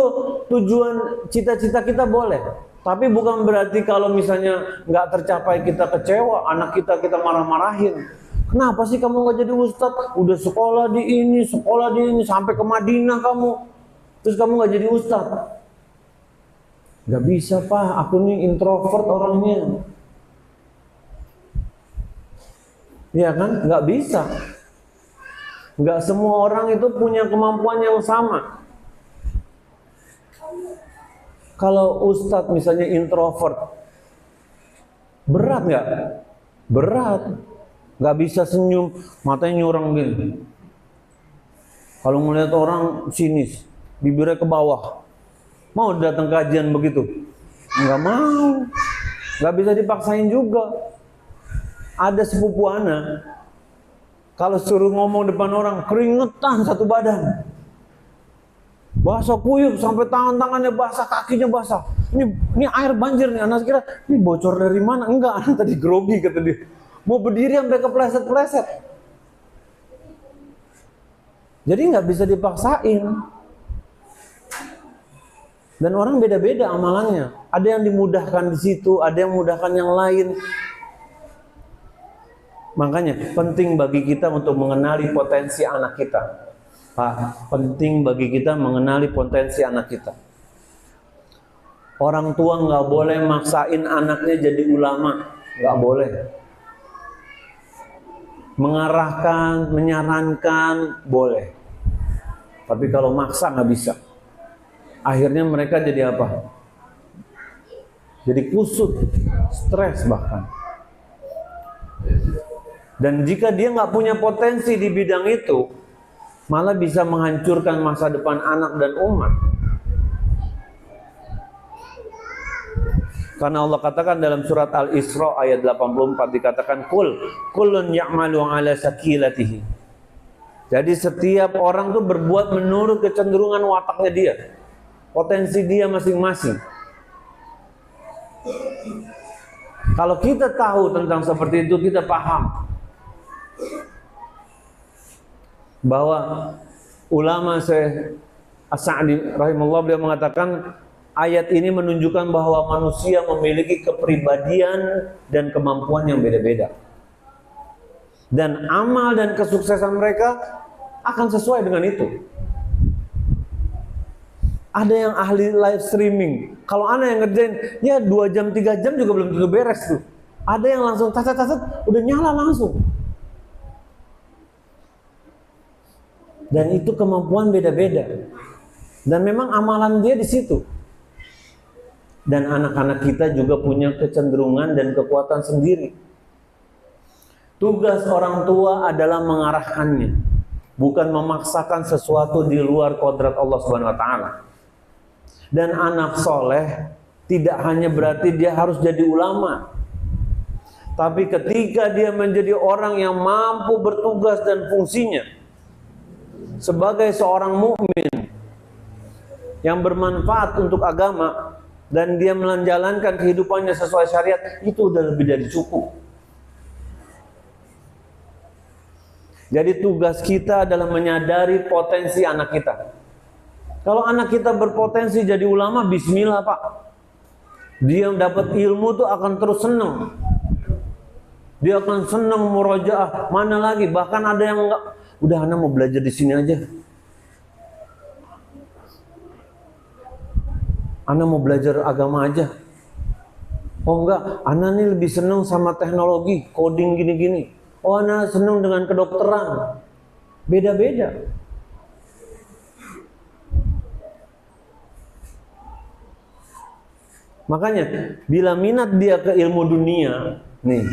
tujuan cita-cita kita boleh, tapi bukan berarti kalau misalnya nggak tercapai kita kecewa, anak kita marah-marahin. Kenapa sih kamu nggak jadi ustadz? Udah sekolah di ini, sampai ke Madinah kamu, terus kamu nggak jadi ustadz? Nggak bisa Pak, aku nih introvert orangnya. Ya kan? Nggak bisa. Nggak semua orang itu punya kemampuan yang sama. Kalau ustadz misalnya introvert, berat nggak? Berat. Nggak bisa senyum, matanya nyurang gini. Kalau melihat orang sinis, bibirnya ke bawah, mau datang kajian begitu? Nggak mau. Nggak bisa dipaksain juga. Ada sepupu Ana, kalau suruh ngomong depan orang, keringetan satu badan. Basah kuyup sampai tangan-tangannya basah, kakinya basah. Ini air banjir nih. Anak kira ini bocor dari mana? Enggak, anak tadi grogi kata dia. Mau berdiri sampai kepleset-pleset. Jadi nggak bisa dipaksain. Dan orang beda-beda amalannya. Ada yang dimudahkan di situ, ada yang memudahkan yang lain. Makanya penting bagi kita untuk mengenali potensi anak kita. Pak, penting bagi kita mengenali potensi anak kita. Orang tua nggak boleh maksain anaknya jadi ulama, nggak boleh. Mengarahkan, menyarankan boleh, tapi kalau maksa nggak bisa. Akhirnya mereka jadi apa? Jadi kusut, stres bahkan. Dan jika dia nggak punya potensi di bidang itu, malah bisa menghancurkan masa depan anak dan umat. Karena Allah katakan dalam surat Al-Isra ayat 84 dikatakan kullun ya'malu ala sakilatihi. Jadi setiap orang tuh berbuat menurut kecenderungan wataknya dia, potensi dia masing-masing. Kalau kita tahu tentang seperti itu, kita paham bahwa ulama Syekh As-Sa'di rahimahullah, beliau mengatakan ayat ini menunjukkan bahwa manusia memiliki kepribadian dan kemampuan yang beda-beda. Dan amal dan kesuksesan mereka akan sesuai dengan itu. Ada yang ahli live streaming. Kalau ana yang ngerjain, ya 2 jam, 3 jam juga belum tentu beres tuh. Ada yang langsung tacat-tacat, udah nyala langsung. Dan itu kemampuan beda-beda. Dan memang amalan dia di situ. Dan anak-anak kita juga punya kecenderungan dan kekuatan sendiri. Tugas orang tua adalah mengarahkannya, bukan memaksakan sesuatu di luar kodrat Allah Subhanahu wa taala. Dan anak soleh tidak hanya berarti dia harus jadi ulama, tapi ketika dia menjadi orang yang mampu bertugas dan fungsinya sebagai seorang mukmin yang bermanfaat untuk agama dan dia menjalankan kehidupannya sesuai syariat, itu udah lebih dari cukup. Jadi tugas kita adalah menyadari potensi anak kita. Kalau anak kita berpotensi jadi ulama, bismillah Pak. Dia dapat ilmu tuh akan terus senang. Dia akan senang murojaah. Mana lagi? Bahkan ada yang enggak, udah anak mau belajar di sini aja. Anak mau belajar agama aja. Oh enggak, anak nih lebih senang sama teknologi, coding gini-gini. Oh anak senang dengan kedokteran. Beda-beda. Makanya bila minat dia ke ilmu dunia, nih,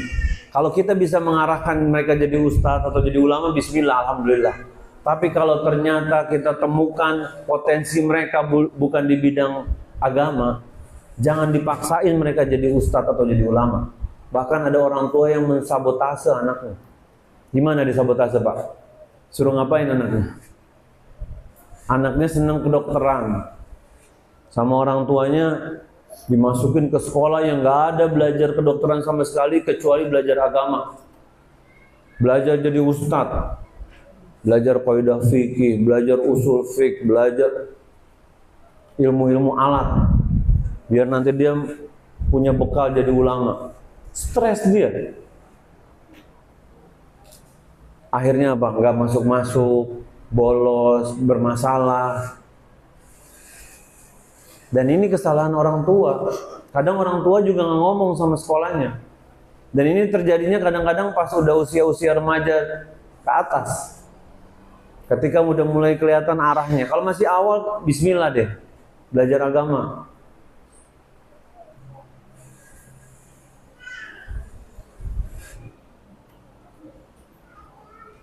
kalau kita bisa mengarahkan mereka jadi ustadz atau jadi ulama, bismillah, alhamdulillah. Tapi kalau ternyata kita temukan potensi mereka bukan di bidang agama, jangan dipaksain mereka jadi ustadz atau jadi ulama. Bahkan ada orang tua yang mensabotase anaknya. Gimana disabotase Pak? Suruh ngapain anaknya? Anaknya senang kedokteran, sama orang tuanya dimasukin ke sekolah yang nggak ada belajar kedokteran sama sekali kecuali belajar agama. Belajar jadi ustadz, belajar kaidah fikih, belajar usul fikih, belajar ilmu-ilmu alat, biar nanti dia punya bekal jadi ulama. Stres dia. Akhirnya apa? Nggak masuk-masuk, bolos, bermasalah. Dan ini kesalahan orang tua. Kadang orang tua juga nggak ngomong sama sekolahnya. Dan ini terjadinya kadang-kadang pas udah usia-usia remaja ke atas. Ketika udah mulai kelihatan arahnya. Kalau masih awal, bismillah deh, belajar agama.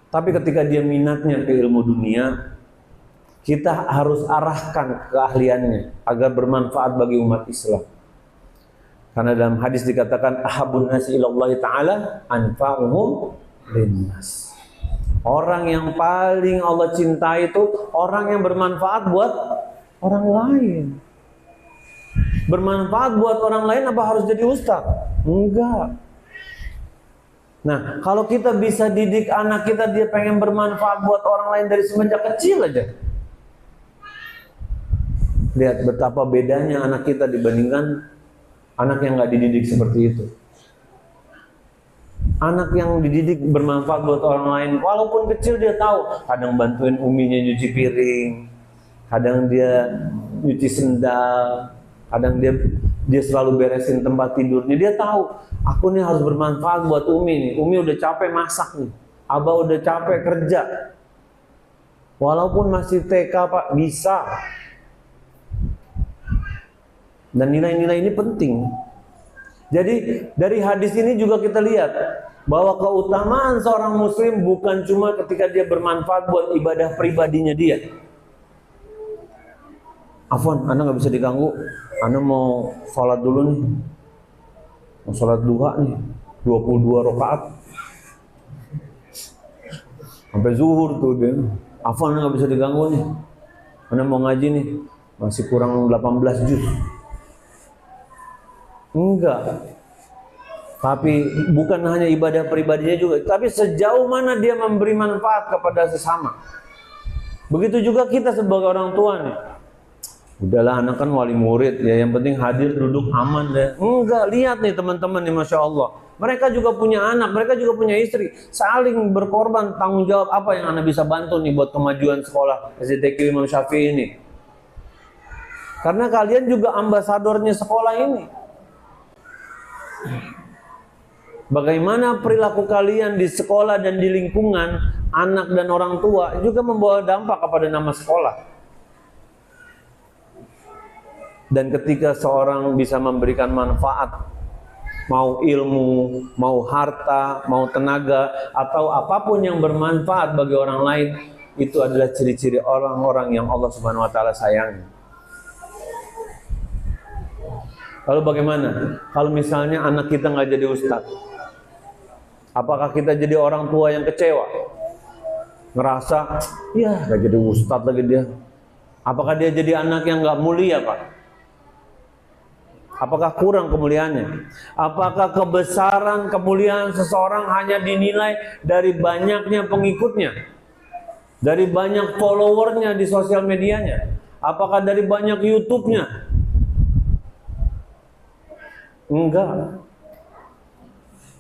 Tapi ketika dia minatnya ke ilmu dunia, kita harus arahkan keahliannya agar bermanfaat bagi umat Islam. Karena dalam hadis dikatakan ahabun nasi ilallahi ta'ala anfa'uhum linnas. Orang yang paling Allah cintai itu orang yang bermanfaat buat orang lain. Bermanfaat buat orang lain apa harus jadi ustaz? Enggak. Nah, kalau kita bisa didik anak kita dia pengen bermanfaat buat orang lain dari semenjak kecil aja. Lihat betapa bedanya anak kita dibandingkan anak yang nggak dididik seperti itu. Anak yang dididik bermanfaat buat orang lain, walaupun kecil dia tahu. Kadang bantuin uminya nyuci piring, kadang dia nyuci sendal, kadang dia selalu beresin tempat tidurnya. Dia tahu, aku nih harus bermanfaat buat Umi nih. Umi udah capek masak nih, Abah udah capek kerja. Walaupun masih TK Pak, bisa. Dan nilai-nilai ini penting. Jadi dari hadis ini juga kita lihat bahwa keutamaan seorang muslim bukan cuma ketika dia bermanfaat buat ibadah pribadinya dia. Afwan, Anda nggak bisa diganggu. Anda mau sholat dulu nih. Mau sholat duha nih, 22 rakaat. Sampai zuhur tuh dia. Afwan, Anda nggak bisa diganggu nih. Anda mau ngaji nih, masih kurang 18 juz. Enggak. Tapi bukan hanya ibadah pribadinya juga, tapi sejauh mana dia memberi manfaat kepada sesama. Begitu juga kita sebagai orang tua nih. Udahlah, anak kan wali murid ya, yang penting hadir, duduk, aman deh. Enggak, lihat nih teman-teman nih, Masya Allah. Mereka juga punya anak, mereka juga punya istri. Saling berkorban, tanggung jawab apa yang Anda bisa bantu nih buat kemajuan sekolah SDTQ Imam Syafi'i ini. Karena kalian juga ambasadornya sekolah ini. Bagaimana perilaku kalian di sekolah dan di lingkungan anak dan orang tua juga membawa dampak kepada nama sekolah. Dan ketika seorang bisa memberikan manfaat, mau ilmu, mau harta, mau tenaga, atau apapun yang bermanfaat bagi orang lain, itu adalah ciri-ciri orang-orang yang Allah Subhanahu wa Ta'ala sayangi. Lalu bagaimana kalau misalnya anak kita nggak jadi ustadz? Apakah kita jadi orang tua yang kecewa? Ngerasa, ya nggak jadi ustadz lagi dia. Apakah dia jadi anak yang nggak mulia, Pak? Apakah kurang kemuliaannya? Apakah kebesaran kemuliaan seseorang hanya dinilai dari banyaknya pengikutnya? Dari banyak followernya di sosial medianya? Apakah dari banyak YouTube-nya? Enggak.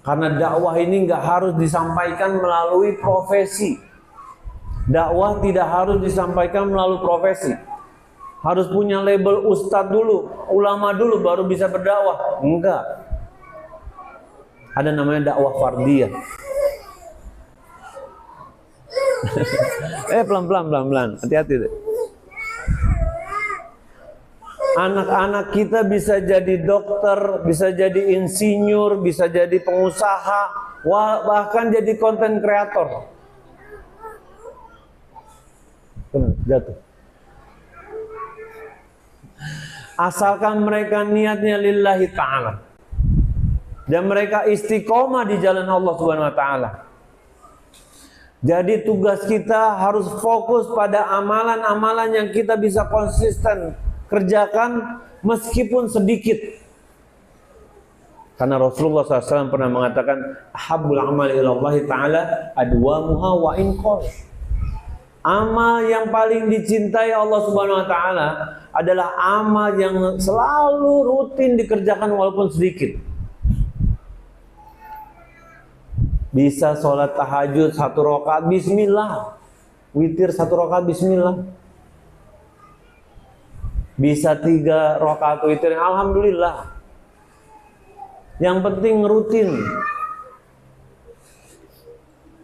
Karena dakwah ini enggak harus disampaikan melalui profesi. Dakwah tidak harus disampaikan melalui profesi. Harus punya label ustadz dulu, ulama dulu baru bisa berdakwah. Enggak. Ada namanya dakwah fardiyah. Pelan-pelan. Hati-hati deh. Anak-anak kita bisa jadi dokter, bisa jadi insinyur, bisa jadi pengusaha, bahkan jadi konten kreator. Jatuh. Asalkan mereka niatnya lillahi ta'ala dan mereka istiqomah di jalan Allah Subhanahu wa Ta'ala. Jadi tugas kita harus fokus pada amalan-amalan yang kita bisa konsisten kerjakan meskipun sedikit. Karena Rasulullah SAW pernah mengatakan, ahabbul amal ilallahi ta'ala adwamuha wa in qall. Amal yang paling dicintai Allah Subhanahu wa Ta'ala adalah amal yang selalu rutin dikerjakan walaupun sedikit. Bisa sholat tahajud 1 rakaat bismillah, witir 1 rakaat bismillah. Bisa 3 rakaat witir, alhamdulillah. Yang penting rutin.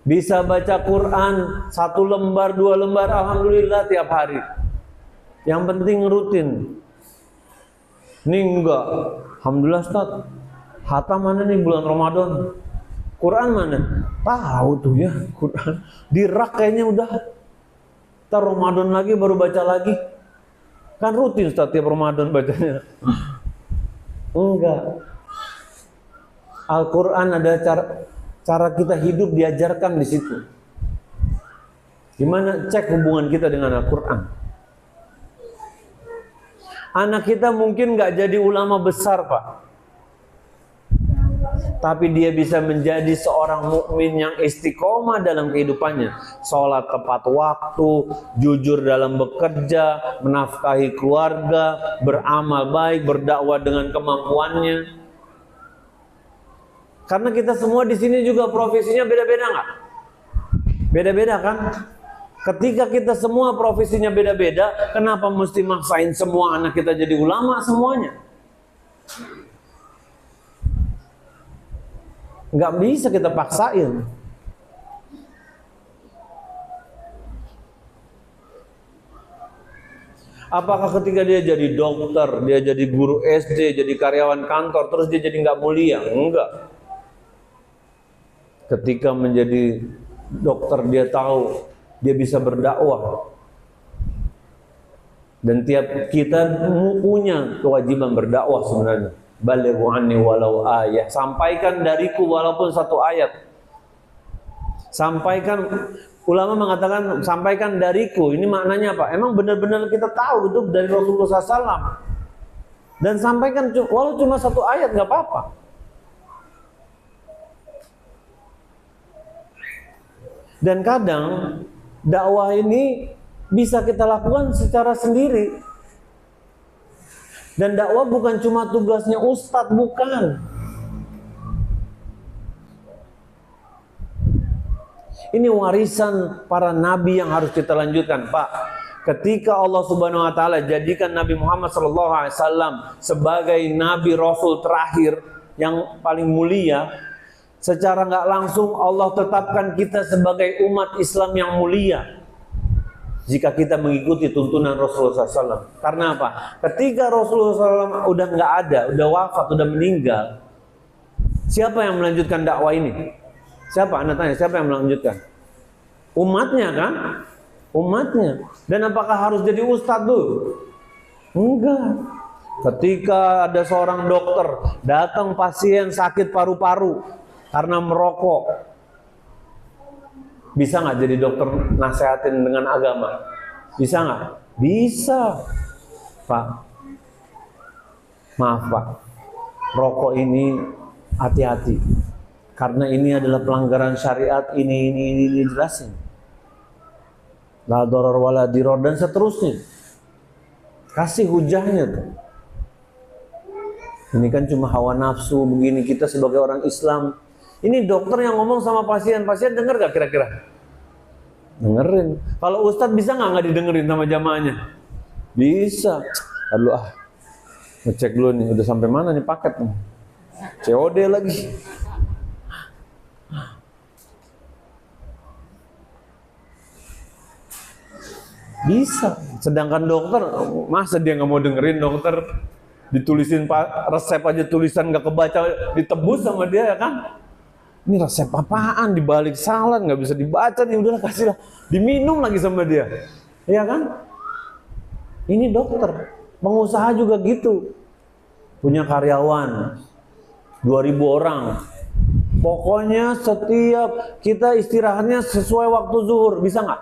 Bisa baca Quran 1 lembar, 2 lembar, alhamdulillah tiap hari. Yang penting rutin. Ini enggak, alhamdulillah Ustaz, hatam mana nih bulan Ramadan? Quran mana? Tahu tuh ya, Quran di rak kayaknya udah. Ntar Ramadan lagi baru baca lagi. Kan rutin Ustaz tiap Ramadan bacanya. Enggak. Al-Quran ada cara kita hidup diajarkan di situ. Gimana cek hubungan kita dengan Al-Quran? Anak kita mungkin nggak jadi ulama besar, Pak, tapi dia bisa menjadi seorang mukmin yang istiqomah dalam kehidupannya. Sholat tepat waktu, jujur dalam bekerja, menafkahi keluarga, beramal baik, berdakwah dengan kemampuannya. Karena kita semua di sini juga profesinya beda-beda nggak? Beda-beda kan? Ketika kita semua profesinya beda-beda, kenapa mesti maksain semua anak kita jadi ulama semuanya? Nggak bisa kita paksain. Apakah ketika dia jadi dokter, dia jadi guru SD, jadi karyawan kantor, terus dia jadi nggak mulia? Enggak. Ketika menjadi dokter dia tahu dia bisa berdakwah. Dan tiap kita punya kewajiban berdakwah sebenarnya. Balighu anni walau ayat. Sampaikan dariku walaupun 1 ayat. Sampaikan, ulama mengatakan sampaikan dariku. Ini maknanya apa? Emang benar-benar kita tahu itu dari Rasulullah SAW. Dan sampaikan walau cuma 1 ayat nggak apa-apa. Dan kadang dakwah ini bisa kita lakukan secara sendiri. Dan dakwah bukan cuma tugasnya ustadz, bukan. Ini warisan para nabi yang harus kita lanjutkan, Pak. Ketika Allah Subhanahu wa taala jadikan Nabi Muhammad SAW sebagai nabi rasul terakhir yang paling mulia, secara nggak langsung Allah tetapkan kita sebagai umat Islam yang mulia jika kita mengikuti tuntunan Rasulullah SAW. Karena apa? Ketika Rasulullah SAW udah nggak ada, udah wafat, udah meninggal, siapa yang melanjutkan dakwah ini? Siapa? Anda tanya, siapa yang melanjutkan? Umatnya kan? Umatnya. Dan apakah harus jadi ustadz tuh? Enggak. Ketika ada seorang dokter datang pasien sakit paru-paru karena merokok, bisa nggak jadi dokter nasehatin dengan agama? Bisa nggak? Bisa, Pak. Maaf Pak, rokok ini hati-hati, karena ini adalah pelanggaran syariat. Ini jelasin. La darar wala dirar dan seterusnya. Kasih hujahnya tuh. Ini kan cuma hawa nafsu begini. Kita sebagai orang Islam, ini dokter yang ngomong sama pasien denger gak kira-kira? Dengerin. Kalau ustadz bisa nggak didengerin sama jamaahnya? Bisa. Aduh ngecek dulu nih, udah sampai mana nih paket nih? COD lagi. Bisa. Sedangkan dokter, masa dia nggak mau dengerin dokter? Ditulisin resep aja tulisan nggak kebaca, ditebus sama dia ya kan? Ini resep apaan, dibalik salad nggak bisa dibaca nih, udahlah kasihlah, diminum lagi sama dia, ya kan? Ini dokter, pengusaha juga gitu, punya karyawan 2000 orang, pokoknya setiap kita istirahatnya sesuai waktu zuhur, bisa nggak?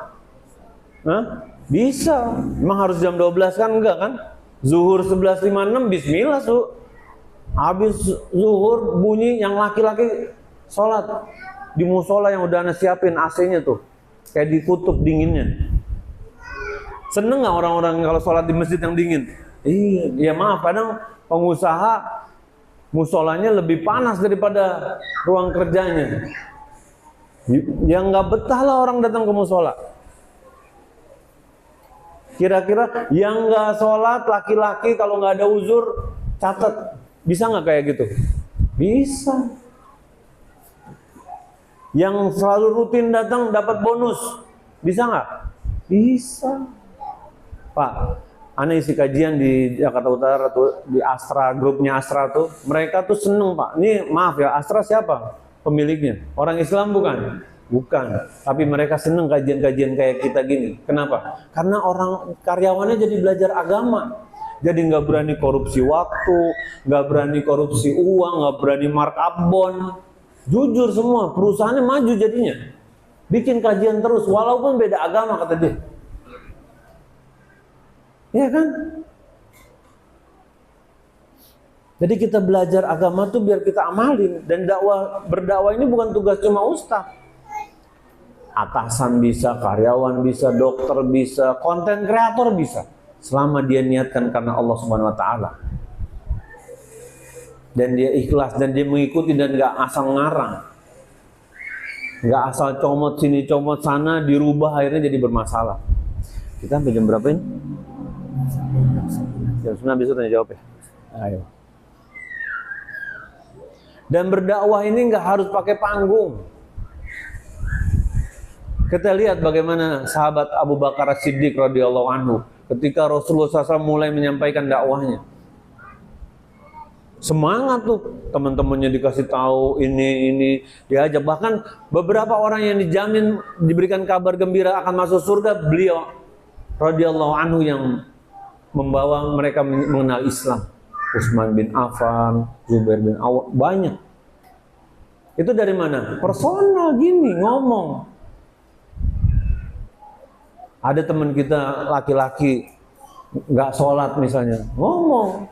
Hah? Bisa, emang harus jam 12 kan? Enggak kan? Zuhur 11.56, bismillah su. Habis zuhur bunyi yang laki-laki sholat di musola yang udah Anda siapin AC-nya tuh, kayak di kutub dinginnya. Seneng nggak orang-orang kalau sholat di masjid yang dingin? Iya, ya maaf, kadang pengusaha musolanya lebih panas daripada ruang kerjanya. Yang nggak betah lah orang datang ke musola. Kira-kira yang nggak sholat laki-laki kalau nggak ada uzur, catat, bisa nggak kayak gitu? Bisa. Yang selalu rutin datang dapat bonus, bisa nggak? Bisa. Pak, Anda isi kajian di Jakarta Utara tuh, di Astra, grupnya Astra tuh, mereka tuh seneng Pak. Ini maaf ya, Astra siapa pemiliknya? Orang Islam bukan? Bukan. Tapi mereka seneng kajian-kajian kayak kita gini. Kenapa? Karena orang karyawannya jadi belajar agama. Jadi nggak berani korupsi waktu, nggak berani korupsi uang, nggak berani markup bond. Jujur semua, perusahaannya maju jadinya. Bikin kajian terus, walaupun beda agama kata dia. Ya kan? Jadi kita belajar agama tuh biar kita amalin. Dan berdakwah ini bukan tugas cuma ustaz. Atasan bisa, karyawan bisa, dokter bisa, konten kreator bisa. Selama dia niatkan karena Allah Subhanahu wa taala. Dan dia ikhlas dan dia mengikuti dan gak asal ngarang, gak asal comot sini comot sana, dirubah akhirnya jadi bermasalah. Kita sampai jam berapa ini? Jam 9 besok tanya jawab ya. Ayo. Dan berdakwah ini gak harus pakai panggung. Kita lihat bagaimana sahabat Abu Bakar As-Siddiq radhiyallahu anhu ketika Rasulullah SAW mulai menyampaikan dakwahnya. Semangat tuh, teman-temannya dikasih tahu ini diajak, bahkan beberapa orang yang dijamin diberikan kabar gembira akan masuk surga, beliau radhiyallahu anhu yang membawa mereka mengenal Islam. Utsman bin Affan, Zubair bin Awam, banyak. Itu dari mana? Personal gini ngomong. Ada teman kita laki-laki nggak sholat misalnya, ngomong.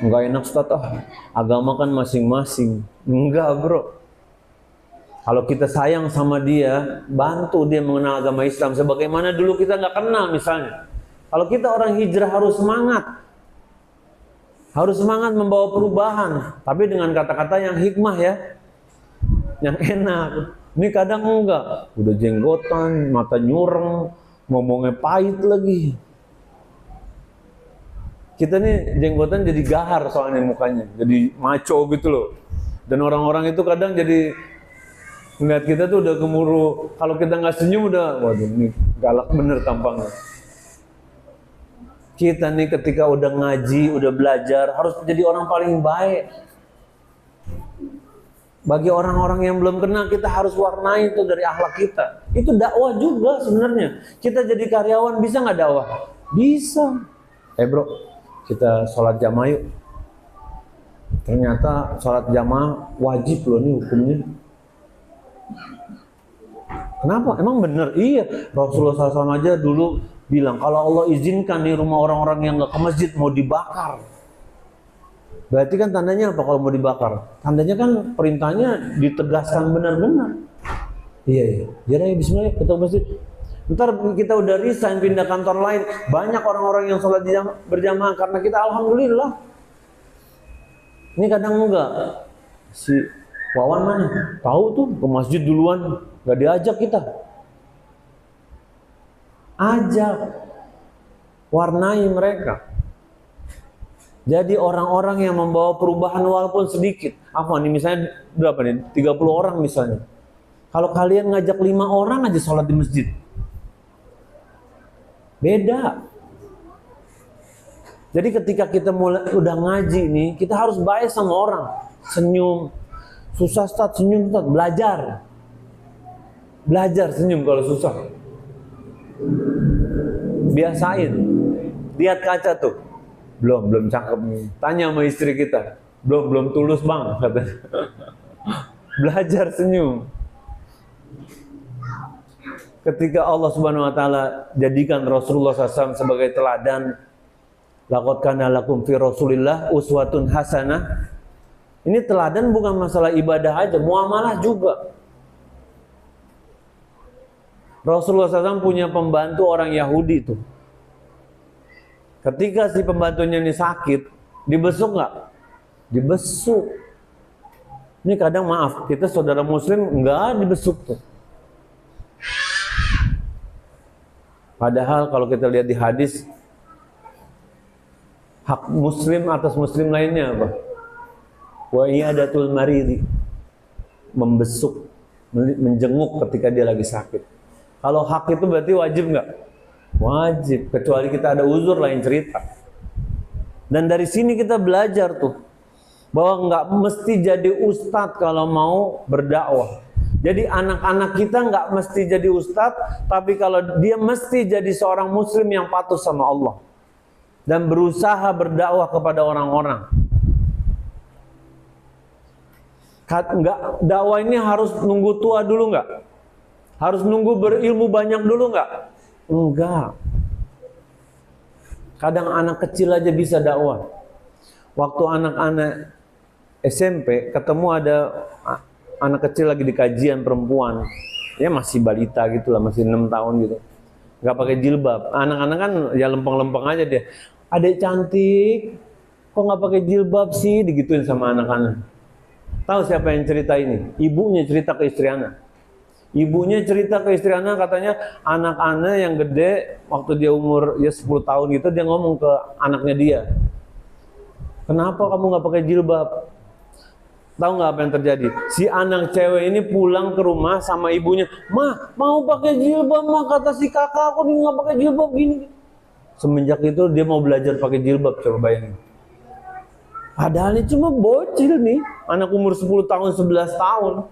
Enggak enak Ustaz, agama kan masing-masing. Enggak bro, Kalau kita sayang sama dia, bantu dia mengenal agama Islam. Sebagaimana dulu kita nggak kenal misalnya. Kalau kita orang hijrah harus semangat. Harus semangat membawa perubahan. Tapi dengan kata-kata yang hikmah ya. Yang enak. Ini kadang enggak. Udah jenggotan, mata nyureng, ngomongnya pahit lagi. Kita nih jenggotan jadi gahar soalnya mukanya. Jadi maco gitu loh. Dan orang-orang itu kadang jadi ngeliat kita tuh udah gemuruh. Kalau kita nggak senyum udah, waduh ini galak bener tampangnya. Kita nih ketika udah ngaji, udah belajar, harus jadi orang paling baik. Bagi orang-orang yang belum kenal, kita harus warnai itu dari akhlak kita. Itu dakwah juga sebenarnya. Kita jadi karyawan bisa nggak dakwah? Bisa. Bro, kita sholat jamaah yuk. Ternyata sholat jamaah wajib loh nih hukumnya. Kenapa? Emang bener? Iya. Rasulullah SAW aja dulu bilang kalau Allah izinkan nih rumah orang-orang yang nggak ke masjid mau dibakar. Berarti kan tandanya apa kalau mau dibakar? Tandanya kan perintahnya ditegaskan benar-benar. Iya. Jadi bismillah kita ke masjid. Ntar kita udah resign pindah kantor lain. Banyak orang-orang yang sholat berjamaah karena kita alhamdulillah. Ini kadang enggak. Si Wawan mana? Tahu tuh ke masjid duluan, nggak diajak kita. Ajak, warnai mereka. Jadi orang-orang yang membawa perubahan walaupun sedikit. Apa nih misalnya berapa nih? 30 orang misalnya. Kalau kalian ngajak 5 orang aja sholat di masjid. Beda. Jadi ketika kita udah ngaji nih, kita harus baik sama orang. Senyum. Susah Ustaz, senyum Ustaz, belajar. Belajar senyum kalau susah. Biasain. Lihat kaca tuh. Belum cakep nih. Tanya sama istri kita. Belum tulus bang, katanya. Belajar senyum. Ketika Allah Subhanahu Wa Taala jadikan Rasulullah SAW sebagai teladan, laqad kana lakum fi Rasulillah uswatun hasanah. Ini teladan bukan masalah ibadah aja, muamalah juga. Rasulullah SAW punya pembantu orang Yahudi tuh. Ketika si pembantunya ini sakit, dibesuk nggak? Dibesuk. Ini kadang maaf, kita saudara muslim nggak dibesuk tuh. Padahal kalau kita lihat di hadis, hak muslim atas muslim lainnya apa? Wa iyadatul maridi, membesuk, menjenguk ketika dia lagi sakit. Kalau hak itu berarti wajib nggak? Wajib, kecuali kita ada uzur lain cerita. Dan dari sini kita belajar tuh bahwa nggak mesti jadi ustadz kalau mau berdakwah. Jadi anak-anak kita nggak mesti jadi ustadz, tapi kalau dia mesti jadi seorang muslim yang patuh sama Allah dan berusaha berdakwah kepada orang-orang. Nggak, dakwah ini harus nunggu tua dulu nggak? Harus nunggu berilmu banyak dulu nggak? Enggak. Kadang anak kecil aja bisa dakwah. Waktu anak-anak SMP ketemu ada anak kecil lagi di kajian perempuan, ya masih balita gitu lah, masih 6 tahun gitu, nggak pakai jilbab. Anak-anak kan ya lempeng-lempeng aja dia. Adek cantik, kok nggak pakai jilbab sih, digituin sama anak-anak. Tahu siapa yang cerita ini? Ibunya cerita ke istri anak. Ibunya cerita ke istri anak, katanya anak-anak yang gede waktu dia umur ya 10 tahun gitu, dia ngomong ke anaknya dia, kenapa kamu nggak pakai jilbab? Tahu nggak apa yang terjadi? Si anak cewek ini pulang ke rumah sama ibunya, "Ma, mau pakai jilbab, Ma, kata si kakak aku nih nggak pakai jilbab gini." Semenjak itu dia mau belajar pakai jilbab, coba bayangin. Padahal ini cuma bocil nih, anak umur 10 tahun, 11 tahun.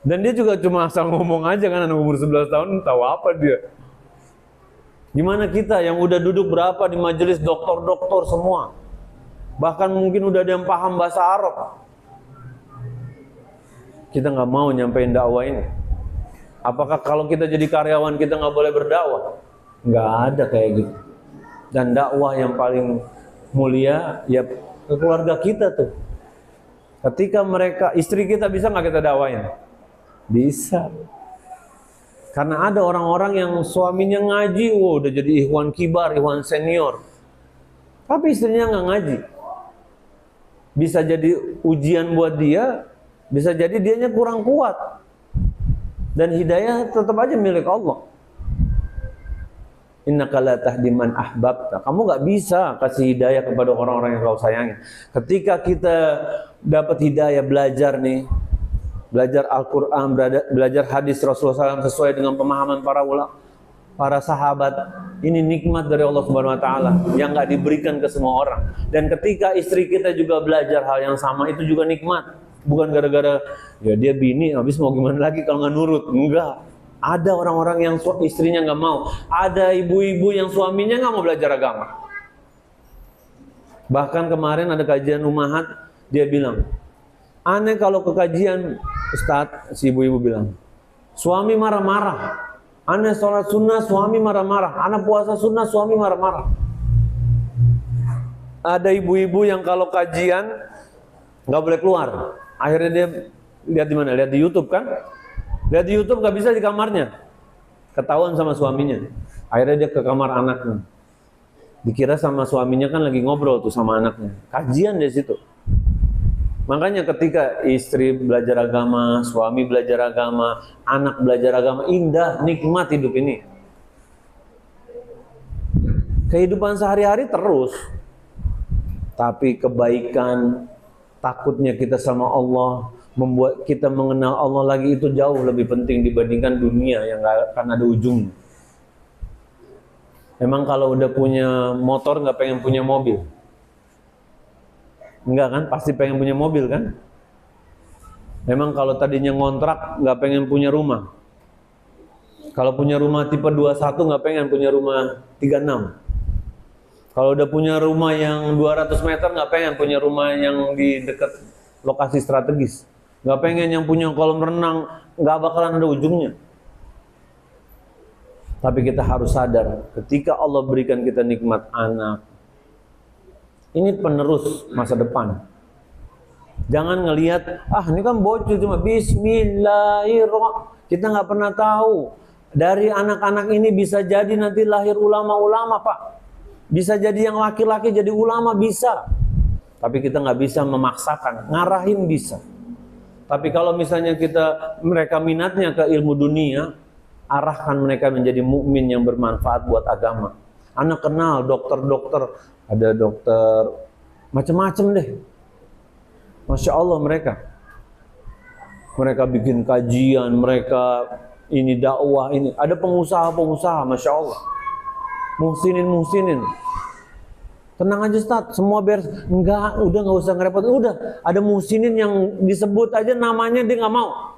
Dan dia juga cuma asal ngomong aja kan, anak umur 11 tahun tahu apa dia. Gimana kita yang udah duduk berapa di majelis dokter-dokter semua. Bahkan mungkin udah ada yang paham bahasa Arab. Kita nggak mau nyampein dakwah ini. Apakah kalau kita jadi karyawan kita nggak boleh berdakwah? Nggak ada kayak gitu. Dan dakwah yang paling mulia ya ke keluarga kita tuh. Ketika mereka, istri kita bisa nggak kita dakwain? Bisa. Karena ada orang-orang yang suaminya ngaji, udah jadi ikhwan kibar, ikhwan senior. Tapi istrinya nggak ngaji. Bisa jadi ujian buat dia, bisa jadi dianya kurang kuat. Dan hidayah tetap aja milik Allah. Innaka la tahdi man ahbabta. Kamu nggak bisa kasih hidayah kepada orang-orang yang kau sayangi. Ketika kita dapat hidayah belajar nih, belajar Al-Quran, belajar hadis Rasulullah SAW sesuai dengan pemahaman para ulama, para sahabat, ini nikmat dari Allah Subhanahu Wa Taala yang nggak diberikan ke semua orang. Dan ketika istri kita juga belajar hal yang sama, itu juga nikmat. Bukan gara-gara ya dia bini, habis mau gimana lagi kalau nggak nurut? Enggak. Ada orang-orang yang istrinya nggak mau. Ada ibu-ibu yang suaminya nggak mau belajar agama. Bahkan kemarin ada kajian umahat, dia bilang, aneh kalau ke kajian, Ustadz, si ibu-ibu bilang, suami marah-marah. Aneh sholat sunnah, suami marah-marah. Anak puasa sunnah, suami marah-marah. Ada ibu-ibu yang kalau kajian nggak boleh keluar. Akhirnya dia lihat di mana? Lihat di YouTube kan? Lihat di YouTube nggak bisa di kamarnya. Ketahuan sama suaminya. Akhirnya dia ke kamar anaknya. Dikira sama suaminya kan lagi ngobrol tuh sama anaknya. Kajian dari situ. Makanya ketika istri belajar agama, suami belajar agama, anak belajar agama, indah, nikmat hidup ini. Kehidupan sehari-hari terus. Tapi kebaikan, takutnya kita sama Allah, membuat kita mengenal Allah lagi, itu jauh lebih penting dibandingkan dunia yang gak akan ada ujungnya. Emang kalau udah punya motor gak pengen punya mobil? Enggak kan? Pasti pengen punya mobil kan? Memang kalau tadinya ngontrak gak pengen punya rumah? Kalau punya rumah tipe 21 gak pengen punya rumah 36? Kalau udah punya rumah yang 200 meter gak pengen punya rumah yang di dekat lokasi strategis? Gak pengen yang punya kolam renang, gak bakalan ada ujungnya. Tapi kita harus sadar, ketika Allah berikan kita nikmat anak, ini penerus masa depan. Jangan ngelihat, ini kan bocil cuma bismillahirrahmanirrahim. Kita gak pernah tahu, dari anak-anak ini bisa jadi nanti lahir ulama-ulama, Pak. Bisa jadi yang laki-laki jadi ulama, bisa. Tapi kita gak bisa memaksakan, ngarahin bisa. Tapi kalau misalnya mereka minatnya ke ilmu dunia, arahkan mereka menjadi mukmin yang bermanfaat buat agama. Anak kenal dokter-dokter, ada dokter macam-macam deh. Masya Allah mereka bikin kajian, mereka ini dakwah ini. Ada pengusaha-pengusaha, Masya Allah, muhsinin. Tenang aja Ustaz, semua beres. Enggak, udah nggak usah ngerepot. Udah, ada muhsinin yang disebut aja namanya dia nggak mau.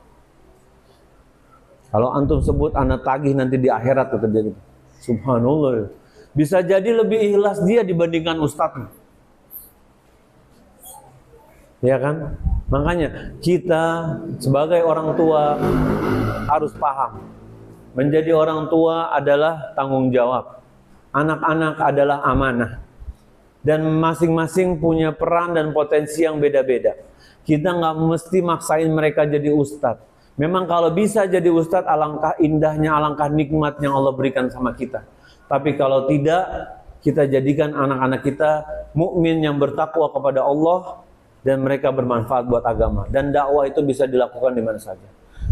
Kalau antum sebut anak tagih nanti di akhirat tuh terjadi. Subhanallah. Bisa jadi lebih ikhlas dia dibandingkan ustadz. Ya kan? Makanya kita sebagai orang tua harus paham. Menjadi orang tua adalah tanggung jawab. Anak-anak adalah amanah. Dan masing-masing punya peran dan potensi yang beda-beda. Kita nggak mesti maksain mereka jadi ustadz. Memang kalau bisa jadi ustadz, alangkah indahnya, alangkah nikmat yang Allah berikan sama kita. Tapi kalau tidak, kita jadikan anak-anak kita mukmin yang bertakwa kepada Allah dan mereka bermanfaat buat agama. Dan dakwah itu bisa dilakukan di mana saja.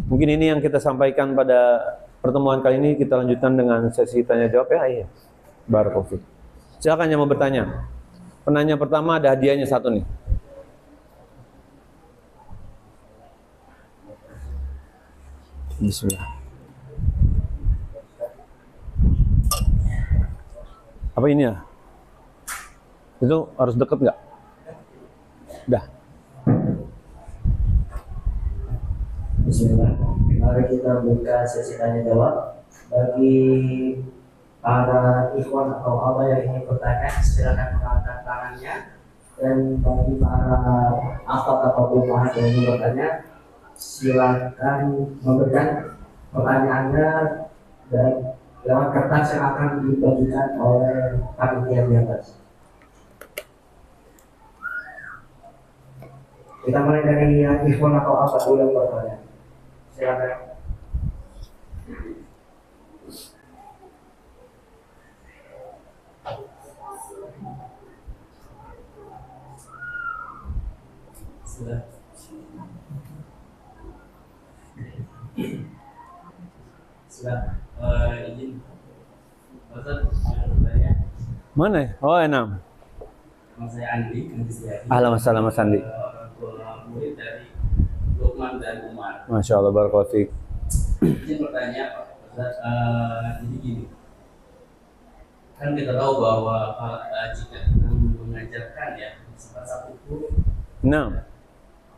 Mungkin ini yang kita sampaikan pada pertemuan kali ini. Kita lanjutkan dengan sesi tanya jawab ya. Iya. Barakallahu. Silakan yang mau bertanya. Penanya pertama ada hadiahnya satu nih. Bismillah. Apa ini ya? Itu harus deket nggak? Dah. Bismillah. Mari kita buka sesi tanya jawab. Bagi para ikhwan atau Allah yang ingin bertanya, silakan mengangkat tangannya. Dan bagi para akhwat atau ummahat yang ingin bertanya, silakan memberikan pertanyaannya dan lewat kertas yang akan dibagikan oleh panitia di atas. Kita mulai dari ikhwan atau apa dulu yang bertanya. Silakan. Sudah. Izin. Ustaz, bertanya. Mana? Oh, enam. Nama saya Andi Setiadi. Alhamdulillah Mas Andi. Orang tua murid dari Lukman dan Umar. Masya Allah, barakallahu fiik. Izin bertanya, Pak Ustaz, jadi gini. Kan kita tahu bahwa jika kita mengajarkan ya salah satu guru, Enam.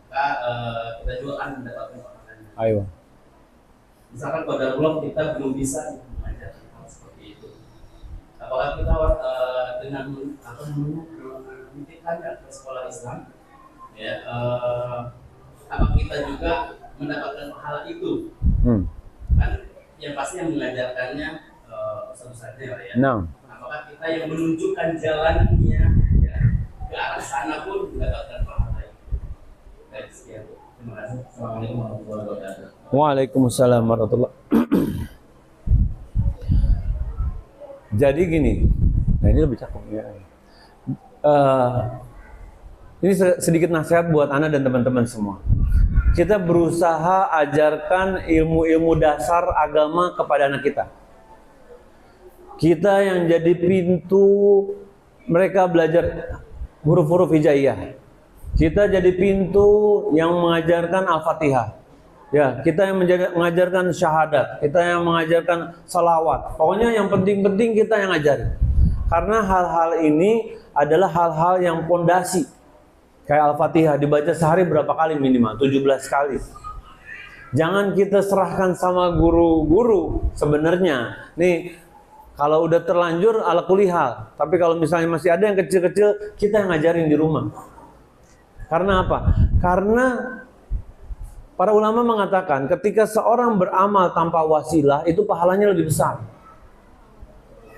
maka kita juga akan mendapatkan pahalanya. Ayo. Misalkan pada blog kita belum bisa mengajarkan hal seperti itu. Apakah kita dengan menitipkannya ke sekolah Islam, ya, apakah kita juga mendapatkan pahala itu? Kan yang pasti yang mengajarkannya ustaz-ustaznya lah ya. Enam. Apakah kita yang menunjukkan jalannya ya, ke arah sana pun mendapatkan pahala itu? Baik, sekian. Terima kasih. Assalamualaikum warahmatullahi wabarakatuh. Waalaikumsalam warahmatullahi. Jadi gini, nah ini lebih cakep ya. Ini sedikit nasihat buat Ana dan teman-teman semua. Kita berusaha ajarkan ilmu-ilmu dasar agama kepada anak kita. Kita yang jadi pintu mereka belajar huruf-huruf hijaiyah. Kita jadi pintu yang mengajarkan Al-Fatihah. Ya, kita yang mengajarkan syahadat, kita yang mengajarkan salawat. Pokoknya yang penting-penting kita yang ngajarin. Karena hal-hal ini adalah hal-hal yang pondasi. Kayak Al-Fatihah dibaca sehari berapa kali minimal? 17 kali. Jangan kita serahkan sama guru-guru sebenarnya. Nih, kalau udah terlanjur ala kulihal. Tapi kalau misalnya masih ada yang kecil-kecil, kita yang ngajarin di rumah. Karena apa? Karena para ulama mengatakan ketika seorang beramal tanpa wasilah itu pahalanya lebih besar.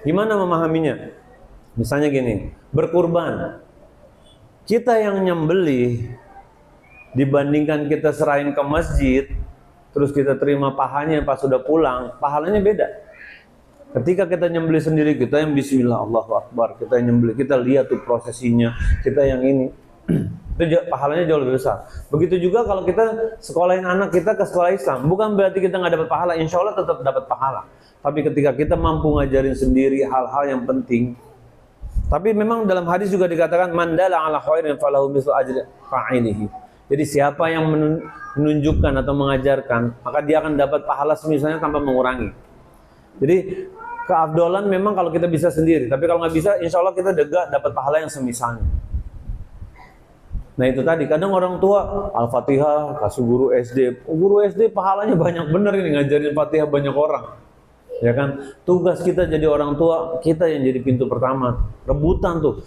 Gimana memahaminya? Misalnya gini, berkurban. Kita yang nyembelih dibandingkan kita serahin ke masjid, terus kita terima pahanya pas sudah pulang, pahalanya beda. Ketika kita nyembelih sendiri, kita yang bismillah, Allahu Akbar, kita yang nyembelih, kita lihat tuh prosesinya, kita yang ini. Itu pahalanya jauh lebih besar. Begitu juga kalau kita sekolahin anak kita ke sekolah Islam, bukan berarti kita nggak dapat pahala, insya Allah tetap dapat pahala. Tapi ketika kita mampu ngajarin sendiri hal-hal yang penting, tapi memang dalam hadis juga dikatakan mandala ala khairin falahu mithlu ajri fa'ilihi. Jadi siapa yang menunjukkan atau mengajarkan, maka dia akan dapat pahala semisalnya tanpa mengurangi. Jadi keafdolan memang kalau kita bisa sendiri, tapi kalau nggak bisa, insya Allah kita dapat pahala yang semisalnya. Nah itu tadi, kadang orang tua Al-Fatihah kasih guru SD. Guru SD pahalanya banyak bener ini, ngajarin Fatihah banyak orang. Ya kan? Tugas kita jadi orang tua, kita yang jadi pintu pertama. Rebutan tuh.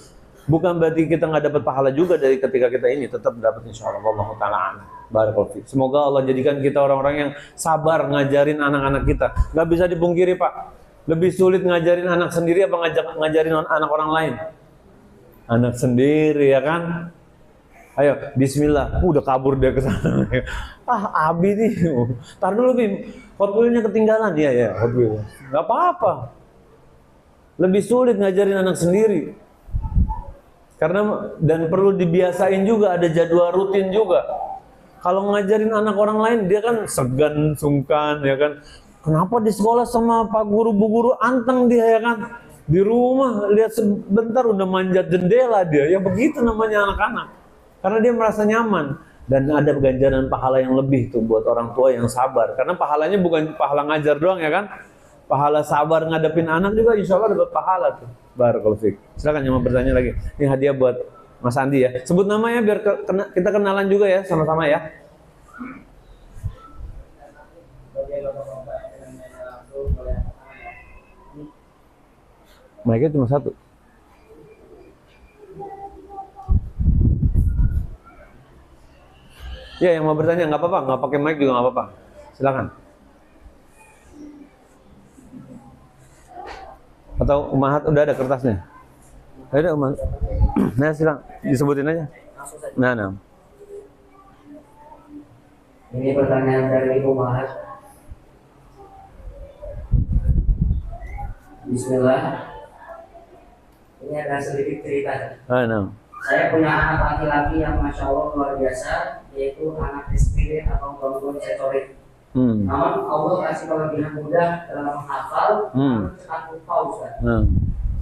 Bukan berarti kita nggak dapat pahala juga dari ketika kita ini, tetap dapat insyaallah. Wallahu ta'ala. Barakallahu fiik. Semoga Allah jadikan kita orang-orang yang sabar ngajarin anak-anak kita. Nggak bisa dipungkiri Pak. Lebih sulit ngajarin anak sendiri apa ngajarin anak orang lain? Anak sendiri ya kan? Ayo, bismillah. Udah kabur dia ke sana. Abi nih. Tar dulu Bim. Hot wheel-nya ketinggalan. Iya, Hot wheel. Enggak apa-apa. Lebih sulit ngajarin anak sendiri. Karena dan perlu dibiasain juga, ada jadwal rutin juga. Kalau ngajarin anak orang lain, dia kan segan, sungkan, ya kan. Kenapa di sekolah sama Pak Guru, Bu Guru anteng dia ya kan. Di rumah lihat sebentar udah manjat jendela dia. Ya begitu namanya anak-anak. Karena dia merasa nyaman dan ada ganjaran pahala yang lebih tuh buat orang tua yang sabar. Karena pahalanya bukan pahala ngajar doang ya kan, pahala sabar ngadepin anak juga insya Allah dapat pahala tuh. Barakallahu fiik. Silakan yang mau bertanya lagi. Ini hadiah buat Mas Andi ya. Sebut namanya biar kita kenalan juga ya sama-sama ya. Mereka cuma satu. Ya, yang mau bertanya nggak apa-apa, nggak pakai mic juga nggak apa-apa. Silakan. Atau Umahat udah ada kertasnya? Ada Umahat. Nah, silakan disebutin aja. Nah. Ini pertanyaan dari Ibu Mahat. Bismillah. Ini ada sedikit cerita. Saya punya anak laki-laki yang masya Allah luar biasa, yaitu anak SPD atau gangguan sensorik. Namun Allah kasih kelebihan mudah dalam menghafal, cepat lupa Ustaz.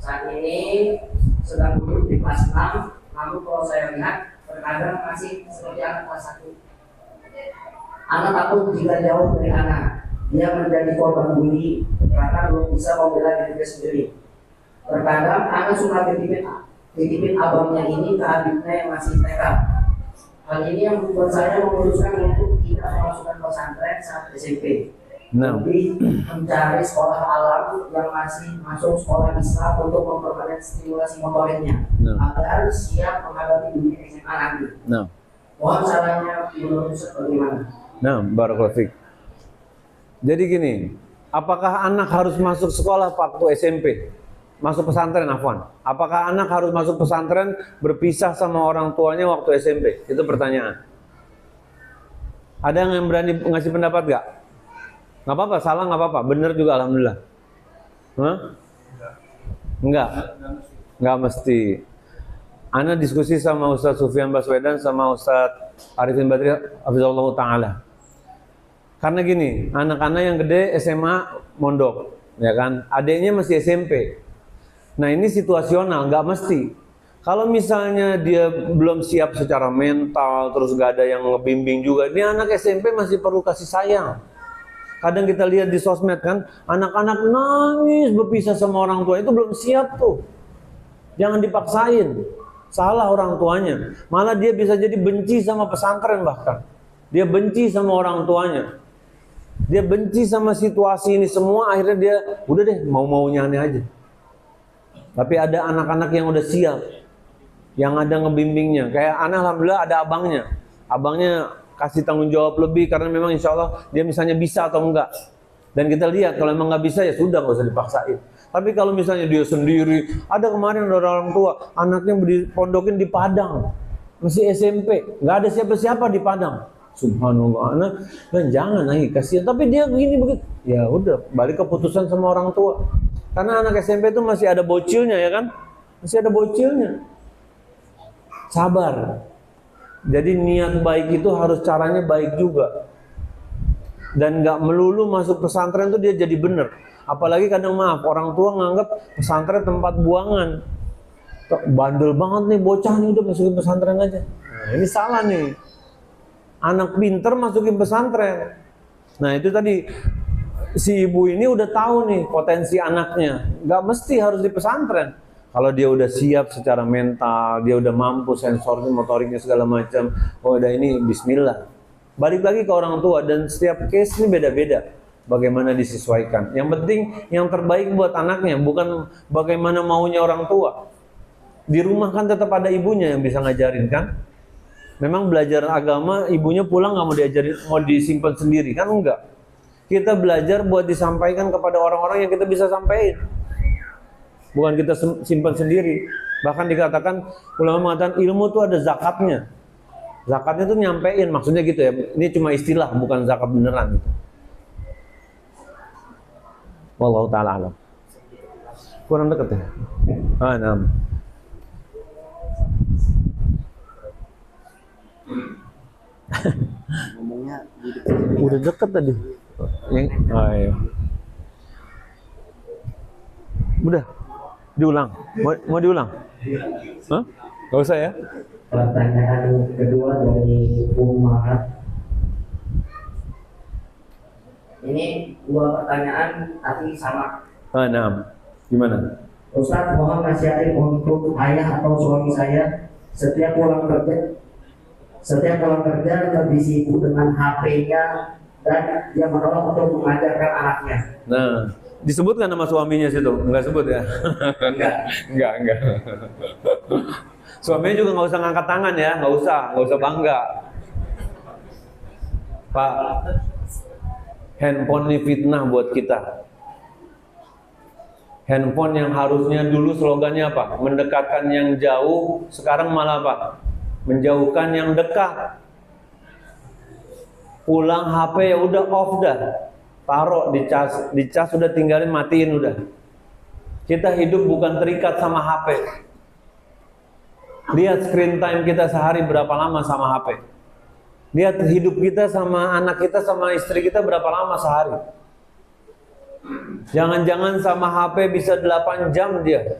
Saat ini sedang duduk di kelas 6, namun kalau saya lihat terkadang masih seperti anak kelas 1. Anak takut jika jauh dari anak, dia menjadi korban bully karena belum bisa membela dirinya sendiri. Terkadang anak suka titipin abangnya ini ke adiknya yang masih TK. Hal ini yang membuat saya memutuskan untuk tidak memasukkan pesantren saat SMP. Lebih mencari sekolah alam yang masih masuk sekolah Islam untuk memperbanyak stimulasi motoriknya agar siap menghadapi dunia SMA nanti. Mohon sarannya menurut Ustaz bagaimana? Barakallahu fiik. Jadi gini, apakah anak harus masuk sekolah waktu SMP? Masuk pesantren, afwan. Apakah anak harus masuk pesantren berpisah sama orang tuanya waktu SMP? Itu pertanyaan. Ada yang berani ngasih pendapat gak? Nggak apa-apa, salah nggak apa-apa, bener juga alhamdulillah. Nggak mesti. Ana diskusi sama Ustadz Sufyan Baswedan sama Ustadz Arifin Badri hafizahullah ta'ala. Karena gini, anak-anak yang gede SMA mondok, ya kan? Adiknya masih SMP. Nah ini situasional, nggak mesti. Kalau misalnya dia belum siap secara mental, terus gak ada yang ngebimbing juga, ini anak SMP masih perlu kasih sayang. Kadang kita lihat di sosmed kan, anak-anak nangis berpisah sama orang tua, itu belum siap tuh. Jangan dipaksain. Salah orang tuanya. Malah dia bisa jadi benci sama pesantren bahkan. Dia benci sama orang tuanya. Dia benci sama situasi ini semua, akhirnya dia udah deh mau-maunya aneh aja. Tapi ada anak-anak yang udah siap, yang ada ngebimbingnya. Kayak anak alhamdulillah ada abangnya. Abangnya kasih tanggung jawab lebih karena memang insya Allah dia misalnya bisa atau enggak. Dan kita lihat kalau memang nggak bisa ya sudah, nggak usah dipaksain. Tapi kalau misalnya dia sendiri, ada kemarin ada orang tua anaknya dipondokin di Padang, masih SMP, nggak ada siapa-siapa di Padang. Subhanallah, anak dan jangan lagi kasihan. Tapi dia begini begitu, ya udah balik keputusan sama orang tua. Karena anak SMP itu masih ada bocilnya ya kan, masih ada bocilnya. Sabar. Jadi niat baik itu harus caranya baik juga. Dan nggak melulu masuk pesantren itu dia jadi bener. Apalagi kadang maaf, orang tua nganggap pesantren tempat buangan. Bandel banget nih bocah nih udah masukin pesantren aja. Nah, ini salah nih. Anak pinter masukin pesantren. Nah itu tadi si ibu ini udah tahu nih potensi anaknya. Nggak mesti harus di pesantren. Kalau dia udah siap secara mental, dia udah mampu sensornya, motoriknya segala macam, oh udah ini bismillah. Balik lagi ke orang tua dan setiap case ini beda-beda. Bagaimana disesuaikan. Yang penting yang terbaik buat anaknya, bukan bagaimana maunya orang tua. Di rumah kan tetap ada ibunya yang bisa ngajarin kan. Memang belajar agama, ibunya pulang nggak mau diajarin, mau disimpan sendiri kan enggak. Kita belajar buat disampaikan kepada orang-orang yang kita bisa sampaikan. Bukan kita simpan sendiri. Bahkan dikatakan, ulama mengatakan ilmu itu ada zakatnya. Zakatnya itu nyampein, maksudnya gitu ya. Ini cuma istilah, bukan zakat beneran gitu. Wallahu ta'ala alam. Kurang dekat ya? Nah. Ngomongnya udah deket tadi. Ayo. Udah. Diulang? Mau diulang? Hah? Gak usah ya? Pertanyaan kedua dari Mahat. Ini dua pertanyaan tapi sama. Nah, gimana? Ustaz, mohon nasihatin untuk ayah atau suami saya setiap pulang kerja lebih sibuk dengan HP-nya dan dia menolak untuk mengajarkan anaknya. Nah, disebutkan nama suaminya situ? Enggak sebut ya? Enggak. Suaminya juga nggak usah ngangkat tangan ya, nggak usah bangga. Pak, handphone ini fitnah buat kita. Handphone yang harusnya dulu slogannya apa? Mendekatkan yang jauh, sekarang malah apa? Menjauhkan yang dekat. Pulang HP ya udah off dah. Taruh di cas udah tinggalin, matiin udah. Kita hidup bukan terikat sama HP. Lihat screen time kita sehari berapa lama sama HP. Lihat hidup kita sama anak kita sama istri kita berapa lama sehari. Jangan-jangan sama HP bisa 8 jam dia.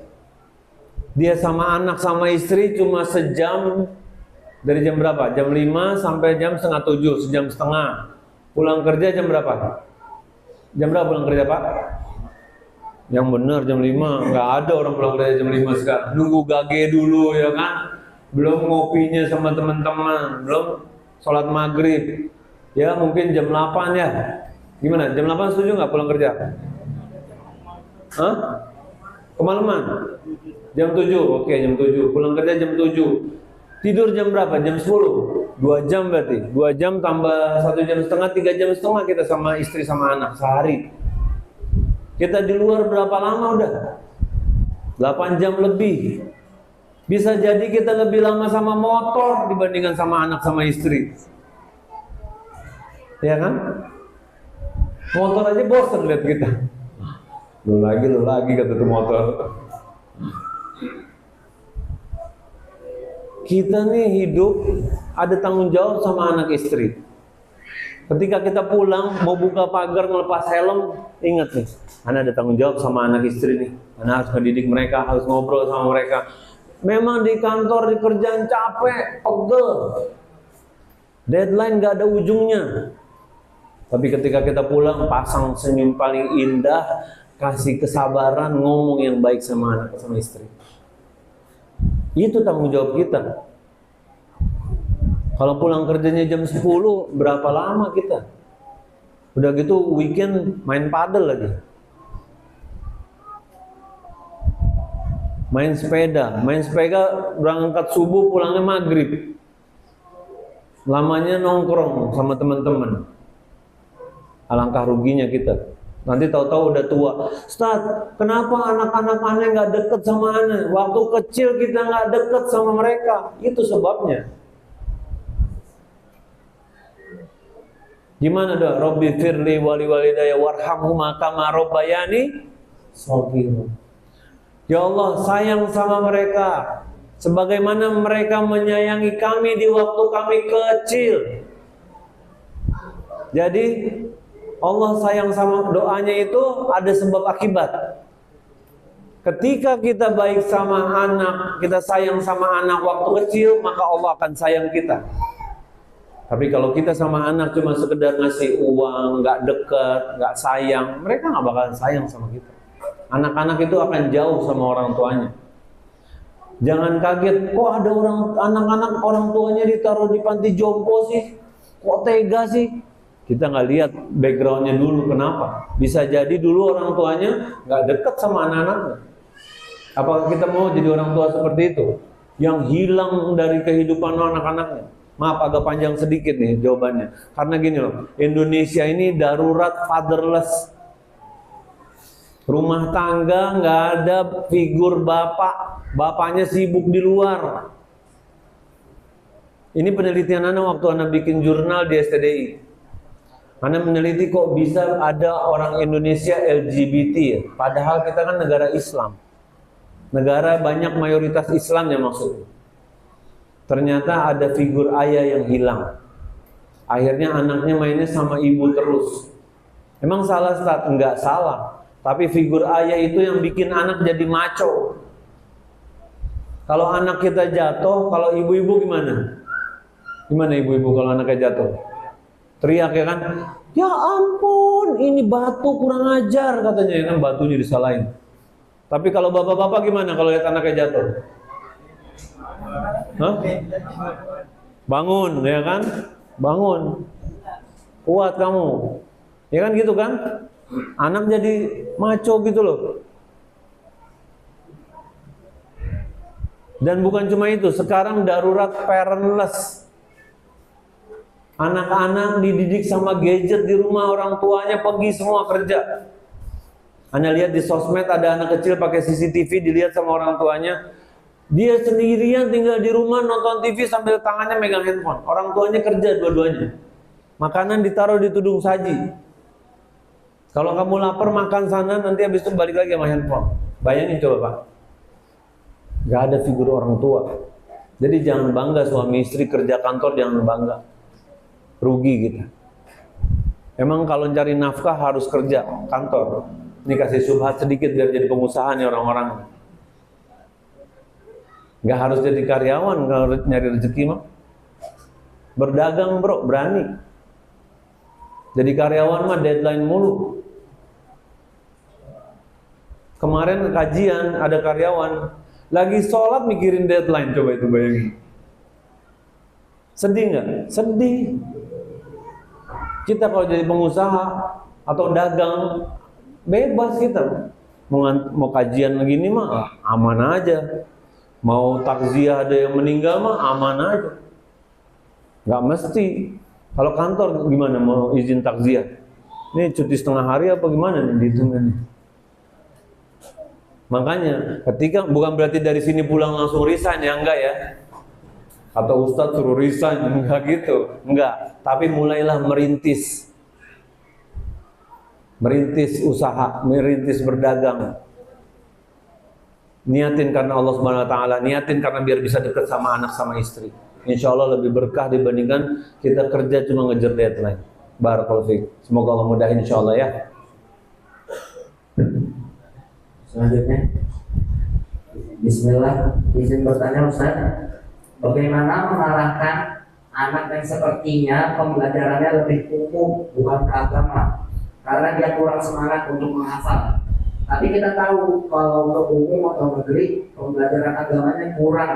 Dia sama anak sama istri cuma sejam. Dari jam berapa? Jam 5 sampai jam setengah 7, sejam setengah. Pulang kerja jam berapa? Jam berapa pulang kerja, Pak? Yang benar jam 5. Nggak ada orang pulang kerja jam 5 sekarang. Nunggu gage dulu ya kan. Belum ngopinya sama teman-teman. Belum sholat maghrib. Ya mungkin jam 8 ya. Gimana? Jam 8 setuju nggak pulang kerja? Hah? Kemalaman? Jam 7. Oke, jam 7. Pulang kerja jam 7. Tidur jam berapa? Jam 10. 2 jam berarti. 2 jam tambah 1 jam setengah, 3 jam setengah kita sama istri sama anak sehari. Kita di luar berapa lama udah? 8 jam lebih. Bisa jadi kita lebih lama sama motor dibandingkan sama anak sama istri. Ya kan? Motor aja bosan lihat kita. Lu lagi kata tuh motor. Kita nih hidup ada tanggung jawab sama anak istri. Ketika kita pulang mau buka pagar melepas helm, ingat nih, Anda ada tanggung jawab sama anak istri nih. Anda harus mendidik mereka, harus ngobrol sama mereka. Memang di kantor di kerjaan capek, pegel, deadline gak ada ujungnya. Tapi ketika kita pulang pasang senyum paling indah, kasih kesabaran, ngomong yang baik sama anak sama istri. Itu tanggung jawab kita. Kalau pulang kerjanya jam 10, berapa lama kita? Udah gitu weekend main padel lagi. Main sepeda berangkat subuh pulangnya maghrib. Lamanya nongkrong sama teman-teman. Alangkah ruginya kita. Nanti tahu-tahu udah tua. Ustaz, kenapa anak-anak aneh nggak deket sama aneh? Waktu kecil kita nggak deket sama mereka. Itu sebabnya. Gimana doa? Robbi firli wali walidayya warhamhuma kama rabbayani shaghira. Ya Allah, sayang sama mereka sebagaimana mereka menyayangi kami di waktu kami kecil. Jadi Allah sayang sama doanya itu ada sebab akibat. Ketika kita baik sama anak, kita sayang sama anak waktu kecil, maka Allah akan sayang kita. Tapi kalau kita sama anak cuma sekedar ngasih uang, nggak dekat, nggak sayang, mereka nggak bakalan sayang sama kita. Anak-anak itu akan jauh sama orang tuanya. Jangan kaget, kok ada anak-anak orang tuanya ditaruh di panti jompo sih? Kok tega sih? Kita nggak lihat backgroundnya dulu kenapa. Bisa jadi dulu orang tuanya nggak dekat sama anak-anaknya. Apakah kita mau jadi orang tua seperti itu? Yang hilang dari kehidupan anak-anaknya. Maaf agak panjang sedikit nih jawabannya. Karena gini loh, Indonesia ini darurat fatherless. Rumah tangga nggak ada figur bapak. Bapaknya sibuk di luar. Ini penelitian Ana waktu Ana bikin jurnal di STDI. Anda meneliti kok bisa ada orang Indonesia LGBT ya? Padahal kita kan negara Islam. Negara banyak mayoritas Islam ya maksudnya. Ternyata ada figur ayah yang hilang. Akhirnya anaknya mainnya sama ibu terus. Emang salah Ustaz? Enggak salah. Tapi figur ayah itu yang bikin anak jadi maco. Kalau anak kita jatuh, kalau ibu-ibu gimana? Gimana ibu-ibu kalau anaknya jatuh? Teriak ya kan, ya ampun ini batu kurang ajar katanya ya kan, batunya disalahin. Tapi kalau bapak-bapak gimana kalau lihat anaknya jatuh? Hah? Bangun ya kan, bangun, kuat kamu, ya kan gitu kan? Anak jadi maco gitu loh. Dan bukan cuma itu, sekarang darurat parentless. Anak-anak dididik sama gadget di rumah, orang tuanya pergi semua kerja. Anda lihat di sosmed ada anak kecil pakai CCTV dilihat sama orang tuanya. Dia sendirian tinggal di rumah nonton TV sambil tangannya megang handphone. Orang tuanya kerja dua-duanya. Makanan ditaruh di tudung saji. Kalau kamu lapar makan sana, nanti habis itu balik lagi sama handphone. Bayangin coba Pak. Gak ada figur orang tua. Jadi jangan bangga suami istri kerja kantor, jangan bangga. Rugi kita. Emang kalau cari nafkah harus kerja kantor. Ini kasih subhat sedikit biar jadi pengusaha nih orang-orang. Gak harus jadi karyawan kalau nyari rezeki mah. Berdagang bro, berani. Jadi karyawan mah deadline mulu. Kemarin kajian ada karyawan lagi sholat mikirin deadline, coba itu bayangin. Sedih nggak? Sedih. Kita kalau jadi pengusaha atau dagang bebas kita. Mau kajian begini mah aman aja. Mau takziah ada yang meninggal mah aman aja. Nggak mesti. Kalau kantor gimana mau izin takziah? Ini cuti setengah hari apa gimana nih dihitungannya? Makanya ketika bukan berarti dari sini pulang langsung resign ya, enggak ya. Atau Ustadz suruh resign, enggak gitu. Enggak, tapi mulailah merintis. Merintis usaha, merintis berdagang. Niatin karena Allah Subhanahu wa taala, niatin karena biar bisa dekat sama anak sama istri. Insya Allah lebih berkah dibandingkan kita kerja cuma ngejar deadline. Barakallahu fiik. Semoga Allah mudahin insya Allah ya. Selanjutnya, Bismillah, izin bertanya Ustaz, bagaimana mengarahkan anak yang sepertinya pembelajarannya lebih umum bukan ke agama, karena dia kurang semangat untuk menghafal. Tapi kita tahu kalau untuk umum atau negeri pembelajaran agamanya kurang.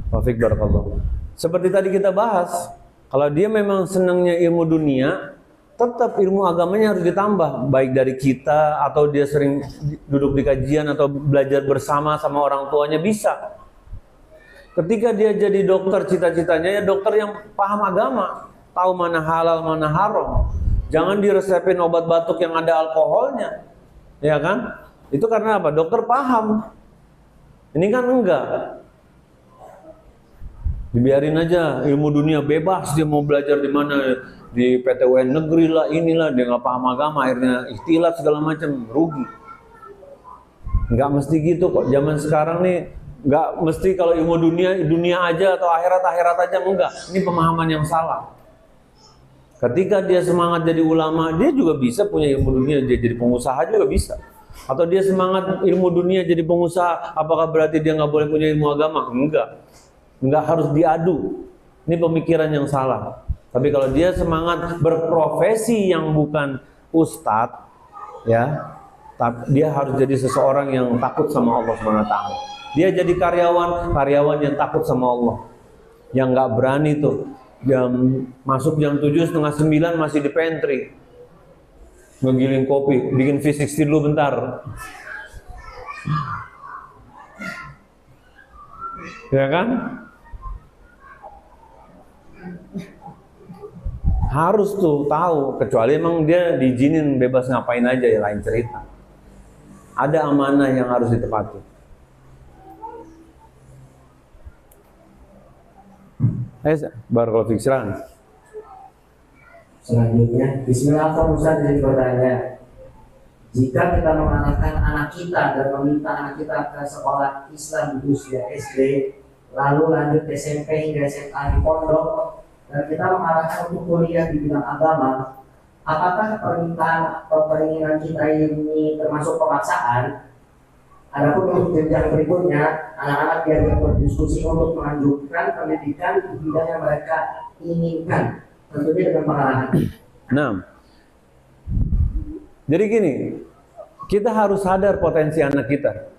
Wafik barakallah. Seperti tadi kita bahas, kalau dia memang senangnya ilmu dunia, tetap ilmu agamanya harus ditambah, baik dari kita atau dia sering duduk di kajian atau belajar bersama sama orang tuanya bisa. Ketika dia jadi dokter, cita-citanya ya dokter yang paham agama, tahu mana halal mana haram. Jangan diresepin obat batuk yang ada alkoholnya, ya kan? Itu karena apa? Dokter paham. Ini kan enggak. Dibiarin aja ilmu dunia bebas, dia mau belajar di mana, di PTUN negeri lah, inilah, dia nggak paham agama, akhirnya ikhtilat segala macam, rugi. Nggak mesti gitu kok. Zaman sekarang nih nggak mesti kalau ilmu dunia aja atau akhirat aja, enggak. Ini pemahaman yang salah. Ketika dia semangat jadi ulama, dia juga bisa punya ilmu dunia, dia jadi pengusaha juga bisa. Atau dia semangat ilmu dunia jadi pengusaha, apakah berarti dia nggak boleh punya ilmu agama? Enggak harus diadu. Ini pemikiran yang salah. Tapi kalau dia semangat berprofesi yang bukan ustadz, ya, dia harus jadi seseorang yang takut sama Allah Subhanahu wa taala. Dia jadi karyawan yang takut sama Allah. Yang nggak berani tuh masuk jam 7, setengah 9 masih di pantry. Ngegiling kopi, bikin V60 dulu bentar. Ya kan? Harus tuh tahu, kecuali emang dia diizinin bebas ngapain aja ya lain cerita. Ada amanah yang harus ditepati. Barakallahu fiik. Selanjutnya, Bismillah, Ustaz jadi bertanya, jika kita mengarahkan anak kita dan meminta anak kita ke sekolah Islam di usia SD, lalu lanjut SMP hingga SMA di pondok, dan kita mengarahkan untuk kuliah di bidang agama, apakah permintaan atau keinginan kita ini termasuk pemaksaan? Adapun untuk jenjang berikutnya, anak-anak diajak berdiskusi untuk melanjutkan pendidikan di bidang yang mereka inginkan, tentunya dengan pengarahan. Nah, jadi gini, kita harus sadar potensi anak kita.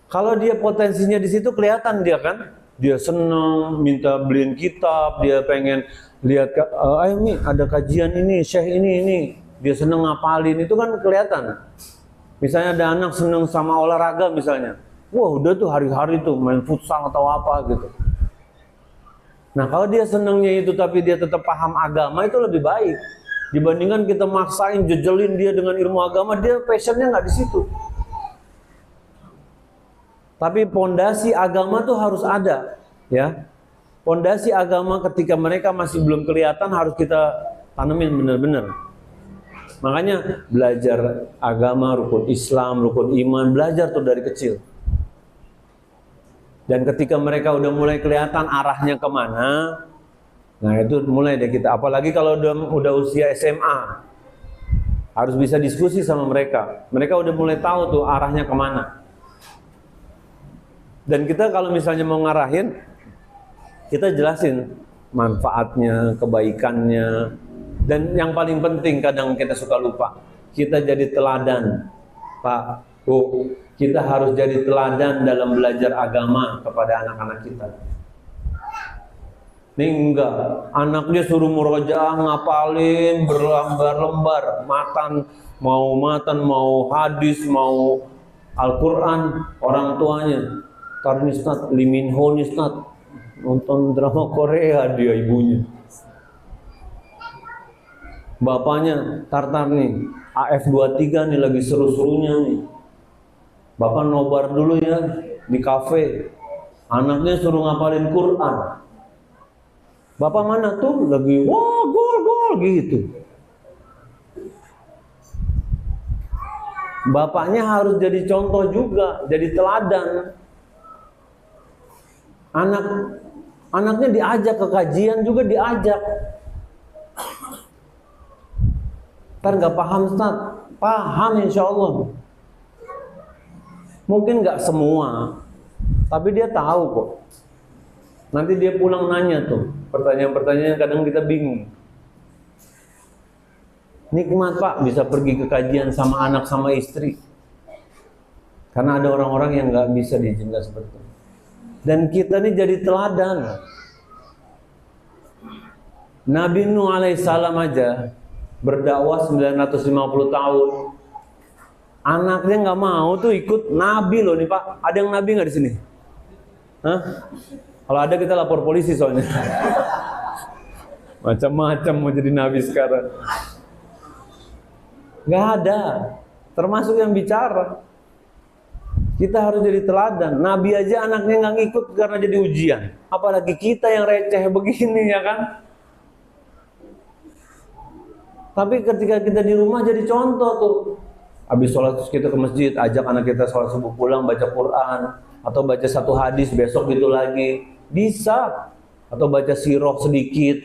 Kalau dia potensinya di situ kelihatan dia kan, dia senang minta beliin kitab, dia pengen lihat, ayo nih ada kajian ini, syekh ini, dia senang ngapalin, itu kan kelihatan. Misalnya ada anak senang sama olahraga misalnya, wah udah tuh hari-hari tuh main futsal atau apa gitu. Nah kalau dia senangnya itu tapi dia tetap paham agama, itu lebih baik dibandingkan kita maksain jejelin dia dengan ilmu agama, dia passionnya nggak di situ. Tapi pondasi agama tuh harus ada, ya. Pondasi agama ketika mereka masih belum kelihatan harus kita tanemin benar-benar. Makanya belajar agama, rukun Islam, rukun iman, belajar tuh dari kecil. Dan ketika mereka udah mulai kelihatan arahnya kemana, nah itu mulai deh kita. Apalagi kalau udah usia SMA, harus bisa diskusi sama mereka. Mereka udah mulai tahu tuh arahnya kemana. Dan kita kalau misalnya mau ngarahin, kita jelasin manfaatnya, kebaikannya. Dan yang paling penting kadang kita suka lupa, kita jadi teladan. Pak, Bu, kita harus jadi teladan dalam belajar agama kepada anak-anak kita. Ini enggak, anaknya suruh murojaah, ngapalin berlembar-lembar, matan mau hadis, mau Al-Quran, orang tuanya Tarnistat, Liminho Nistat, nonton drama Korea dia ibunya. Bapaknya tartar nih, AF23 nih lagi seru-serunya nih. Bapak nobar dulu ya di kafe. Anaknya suruh ngapalin Quran. Bapak mana tuh? Lagi wah gol gitu. Bapaknya harus jadi contoh juga, jadi teladan. Anaknya diajak ke kajian juga diajak. Ntar nggak paham Ustaz, paham insya Allah. Mungkin nggak semua, tapi dia tahu kok. Nanti dia pulang nanya tuh, pertanyaan-pertanyaan kadang kita bingung. Nikmat Pak bisa pergi ke kajian sama anak sama istri. Karena ada orang-orang yang nggak bisa diizinkan seperti itu. Dan kita ini jadi teladan. Nabi Nuh alaihissalam aja berdakwah 950 tahun. Anaknya nggak mau tuh ikut Nabi loh nih Pak. Ada yang Nabi nggak di sini? Hah? Kalau ada kita lapor polisi soalnya. Macam-macam mau jadi Nabi sekarang. Nggak ada. Termasuk yang bicara. Kita harus jadi teladan. Nabi aja anaknya nggak ngikut karena jadi ujian. Apalagi kita yang receh begini ya kan? Tapi ketika kita di rumah jadi contoh tuh. Habis sholat kita ke masjid, ajak anak kita sholat subuh pulang baca Quran atau baca satu hadis besok gitu lagi bisa, atau baca sirah sedikit.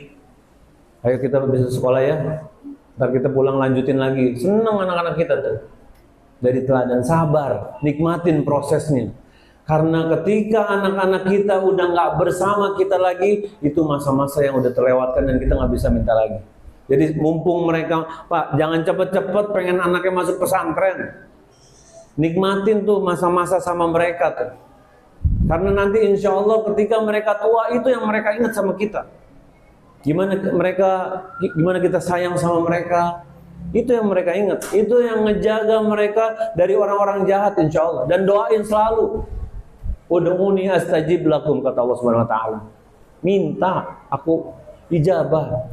Ayo kita bisa sekolah ya. Ntar kita pulang lanjutin lagi. Senang anak-anak kita tuh. Dari teladan, sabar, nikmatin prosesnya. Karena ketika anak-anak kita udah nggak bersama kita lagi, itu masa-masa yang udah terlewatkan dan kita nggak bisa minta lagi. Jadi mumpung mereka, Pak, jangan cepet-cepet pengen anaknya masuk pesantren. Nikmatin tuh masa-masa sama mereka tuh. Karena nanti insya Allah ketika mereka tua, itu yang mereka ingat sama kita. Gimana kita sayang sama mereka, itu yang mereka ingat. Itu yang ngejaga mereka dari orang-orang jahat insya Allah. Dan doain selalu. Ud'uni astajib lakum, kata Allah Subhanahu wa taala. Minta, aku ijabah.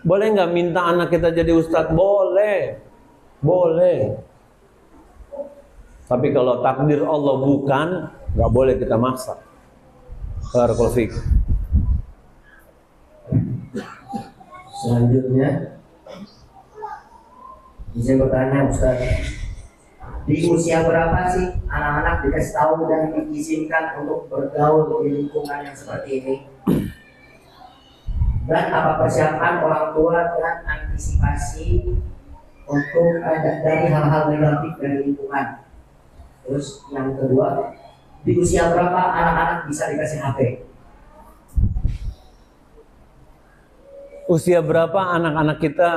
Boleh nggak minta anak kita jadi ustadz? Boleh. Boleh. Tapi kalau takdir Allah bukan, nggak boleh kita maksa. Barakallahu fiik. Selanjutnya, izin bertanya Ustaz, di usia berapa sih anak-anak dikasih tahu dan diizinkan untuk bergaul di lingkungan yang seperti ini? Dan apa persiapan orang tua dan antisipasi untuk dari hal-hal negatif dari lingkungan? Terus yang kedua, di usia berapa anak-anak bisa dikasih HP? Usia berapa anak-anak kita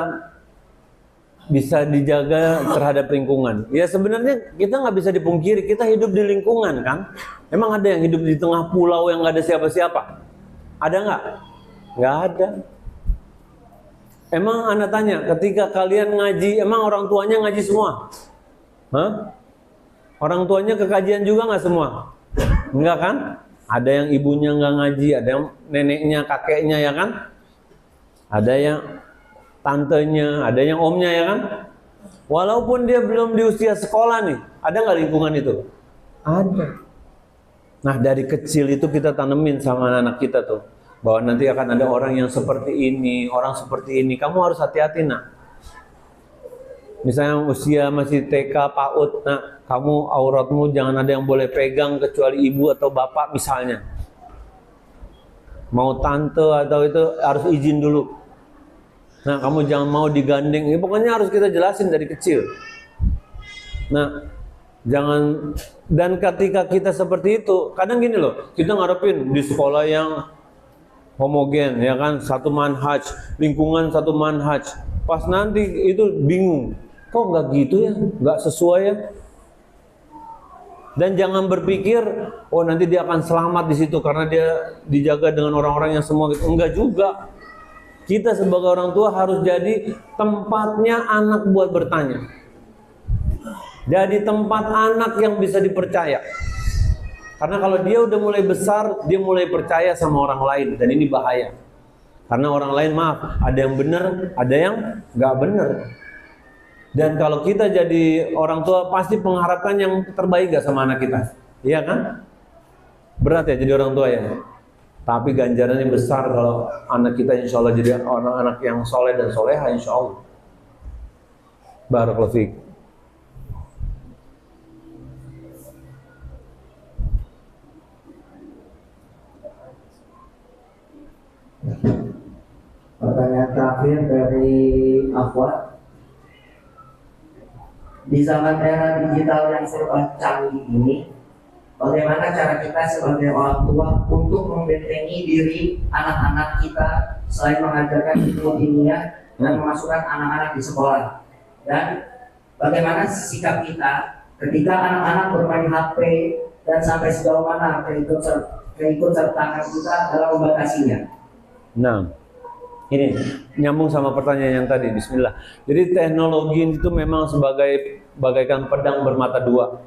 bisa dijaga terhadap lingkungan? Ya sebenarnya kita nggak bisa dipungkiri, kita hidup di lingkungan kan. Emang ada yang hidup di tengah pulau yang nggak ada siapa-siapa? Ada nggak? Nggak ada. Emang anak tanya, ketika kalian ngaji, emang orang tuanya ngaji semua? Hah? Orang tuanya ke kajian juga nggak semua? Enggak kan? Ada yang ibunya nggak ngaji, ada yang neneknya, kakeknya ya kan? Ada yang tantenya, ada yang omnya ya kan? Walaupun dia belum di usia sekolah nih, ada nggak lingkungan itu? Ada. Nah, dari kecil itu kita tanemin sama anak kita tuh, bahwa nanti akan ada orang yang seperti ini, orang seperti ini. Kamu harus hati-hati, nak. Misalnya usia masih TK, PAUD, nah, kamu auratmu jangan ada yang boleh pegang kecuali ibu atau bapak misalnya. Mau tante atau itu harus izin dulu. Nah, kamu jangan mau digandeng. Ya, pokoknya harus kita jelasin dari kecil. Nah, jangan, dan ketika kita seperti itu, kadang gini loh, kita ngarepin di sekolah yang homogen, ya kan, satu manhaj, lingkungan satu manhaj. Pas nanti itu bingung, kok nggak gitu ya, nggak sesuai ya. Dan jangan berpikir, oh nanti dia akan selamat di situ karena dia dijaga dengan orang-orang yang semua gitu. Enggak juga. Kita sebagai orang tua harus jadi tempatnya anak buat bertanya. Jadi tempat anak yang bisa dipercaya. Karena kalau dia udah mulai besar, dia mulai percaya sama orang lain, dan ini bahaya. Karena orang lain, maaf, ada yang benar, ada yang nggak benar. Dan kalau kita jadi orang tua, pasti mengharapkan yang terbaik gak sama anak kita, iya kan? Berat ya jadi orang tua ya. Tapi ganjarannya besar kalau anak kita insya Allah jadi anak-anak yang soleh dan soleha, insya Allah. Barakallahu fiik. Pertanyaan terakhir dari Akhwat. Di zaman era digital yang serba canggih ini, bagaimana cara kita sebagai orang tua untuk membentengi diri anak-anak kita selain mengajarkan ilmu ilmiah dan memasukkan anak-anak di sekolah? Dan bagaimana sikap kita ketika anak-anak bermain HP dan sampai sejauh mana keikutsertaan kita dalam membatasinya? Nah, ini nyambung sama pertanyaan yang tadi. Bismillah. Jadi teknologi itu memang bagaikan pedang bermata dua.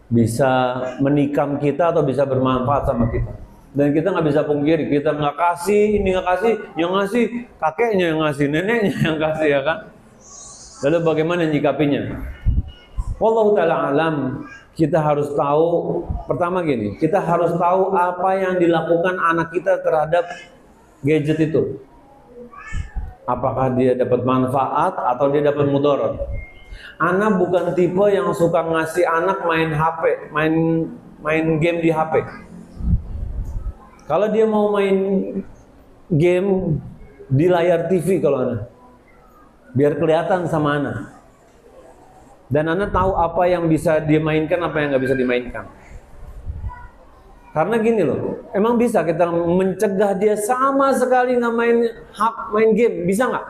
Bisa menikam kita atau bisa bermanfaat sama kita. Dan kita nggak bisa pungkiri, kita nggak kasih, ini nggak kasih, yang ngasih kakeknya yang ngasih, neneknya yang kasih, ya kan? Lalu bagaimana nyikapinya? Wallahu ta'ala alam. Kita harus tahu, pertama gini, kita harus tahu apa yang dilakukan anak kita terhadap gadget itu. Apakah dia dapat manfaat atau dia dapat mudarat? Anak bukan tipe yang suka ngasih anak main HP, main game di HP. Kalau dia mau main game di layar TV kalau anak, biar kelihatan sama anak. Dan anak tahu apa yang bisa dia mainkan, apa yang nggak bisa dimainkan. Karena gini loh, emang bisa kita mencegah dia sama sekali nggak main game, bisa nggak?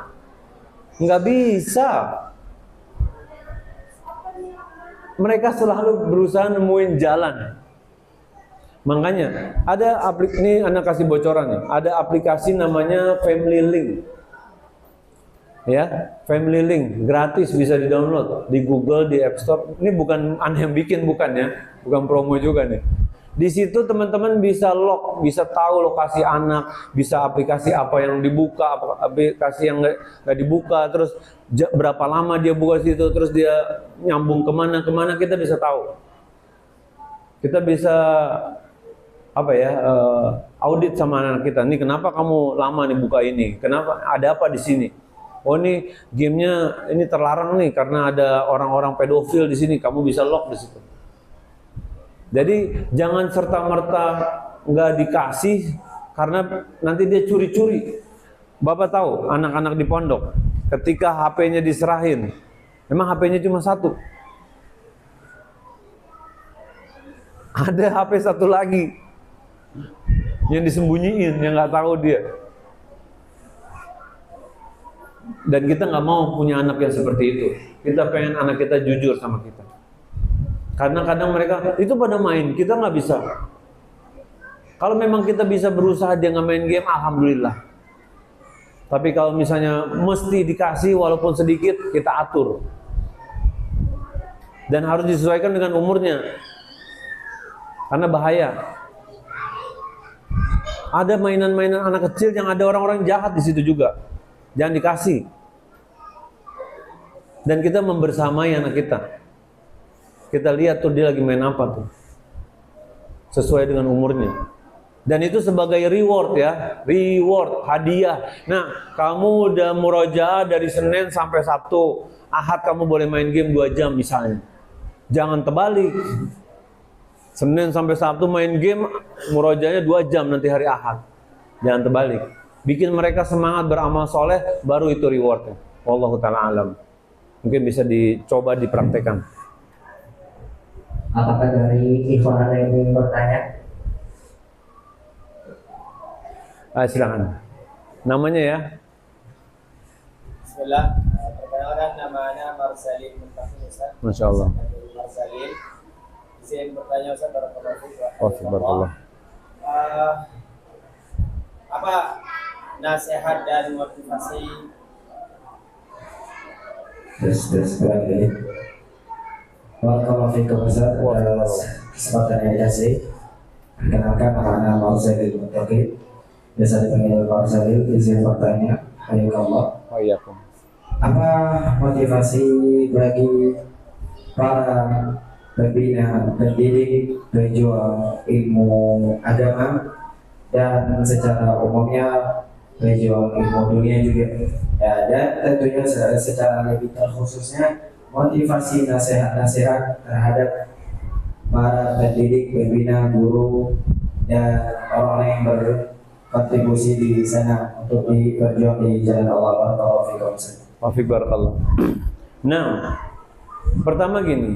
Nggak bisa. Mereka selalu berusaha nemuin jalan. Makanya ada ini anak kasih bocoran nih, ada aplikasi namanya Family Link. Ya, Family Link gratis, bisa di-download di Google, di App Store. Ini bukan aneh yang bikin, bukan ya, bukan promo juga nih. Di situ teman-teman bisa log, bisa tahu lokasi anak, bisa aplikasi apa yang dibuka, aplikasi yang nggak dibuka, terus berapa lama dia buka situ, terus dia nyambung kemana kita bisa tahu. Kita bisa audit sama anak kita. Nih kenapa kamu lama nih buka ini? Kenapa? Ada apa di sini? Oh ini gamenya ini terlarang nih karena ada orang-orang pedofil di sini. Kamu bisa lock di situ. Jadi jangan serta-merta nggak dikasih karena nanti dia curi-curi. Bapak tahu anak-anak di pondok ketika HP-nya diserahin, memang HP-nya cuma satu. Ada HP satu lagi yang disembunyiin, yang nggak tahu dia. Dan kita nggak mau punya anak yang seperti itu. Kita pengen anak kita jujur sama kita. Karena kadang mereka itu pada main, kita nggak bisa. Kalau memang kita bisa berusaha dia nggak main game, alhamdulillah. Tapi kalau misalnya mesti dikasih walaupun sedikit, kita atur. Dan harus disesuaikan dengan umurnya. Karena bahaya. Ada mainan-mainan anak kecil yang ada orang-orang jahat di situ juga. Jangan dikasih. Dan kita membersamai anak kita. Kita lihat tuh dia lagi main apa tuh. sesuai dengan umurnya. Dan itu sebagai reward ya, reward, hadiah. Nah, kamu udah murojaah dari Senin sampai Sabtu, Ahad kamu boleh main game 2 jam misalnya. Jangan terbalik. Senin sampai Sabtu main game, murojaahnya 2 jam nanti hari Ahad. Jangan terbalik. Bikin mereka semangat beramal soleh, baru itu rewardnya. Wallahu ta'ala alam. Mungkin bisa dicoba dipraktekkan. Apakah dari ikhwan ada yang ingin bertanya? Silakan. Namanya ya. Bismillah. Perkenalkan, namanya Marsalin Muntahir Ustaz. Masya Allah. Marsalin. Izin bertanya Ustaz, Barakallah. Apa nasihat dan motivasi? Terus lagi. Barakallahu fikum Ustaz atas kesempatan yang dikasih. Perkenalkan, nama Marsalin Muntahir. Biasa dipanggil Marsalin. Izin bertanya. Hayakallah. Waalaikum. Apa motivasi bagi para pembina, pendidik, pejuang ilmu agama dan secara umumnya pejuang ilmu dunia juga ya, dan tentunya secara lebih terkhususnya motivasi nasihat-nasihat terhadap para pendidik, pembina, guru dan orang-orang yang berkontribusi di sana untuk berjuang di jalan Allah. Barakallahu fikum. Wafik barakallah. Nah, pertama gini,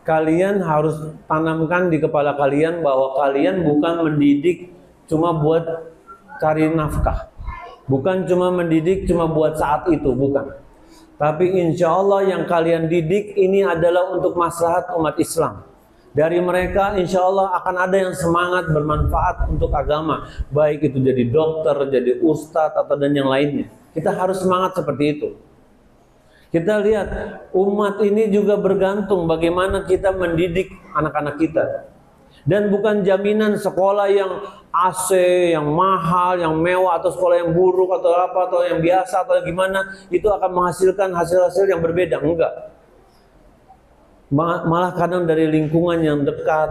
kalian harus tanamkan di kepala kalian bahwa kalian bukan mendidik cuma buat cari nafkah, bukan cuma mendidik cuma buat saat itu, bukan. Tapi insya Allah yang kalian didik ini adalah untuk maslahat umat Islam. Dari mereka insya Allah akan ada yang semangat bermanfaat untuk agama, baik itu jadi dokter, jadi ustadz atau dan yang lainnya. Kita harus semangat seperti itu. Kita lihat umat ini juga bergantung bagaimana kita mendidik anak-anak kita. Dan bukan jaminan sekolah yang AC, yang mahal, yang mewah, atau sekolah yang buruk, atau apa, atau yang biasa, atau gimana, itu akan menghasilkan hasil-hasil yang berbeda. Enggak. Malah kadang dari lingkungan yang dekat,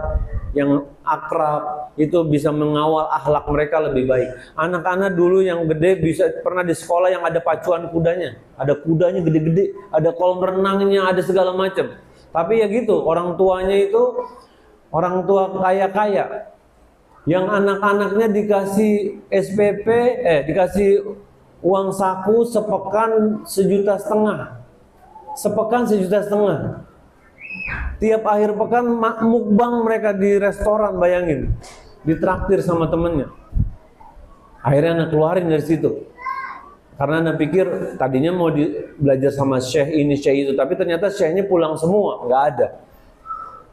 yang akrab, itu bisa mengawal akhlak mereka lebih baik. Anak-anak dulu yang gede bisa pernah di sekolah yang ada pacuan kudanya, ada kudanya gede-gede, ada kolam renangnya, ada segala macam. Tapi ya gitu, orang tuanya itu orang tua kaya-kaya, yang anak-anaknya dikasih SPP, dikasih uang saku sepekan 1,5 juta, sepekan 1,5 juta. Tiap akhir pekan mukbang mereka di restoran, bayangin, ditraktir sama temennya. Akhirnya anak keluarin dari situ, karena anak pikir tadinya mau belajar sama syekh ini syekh itu, tapi ternyata syekhnya pulang semua, nggak ada.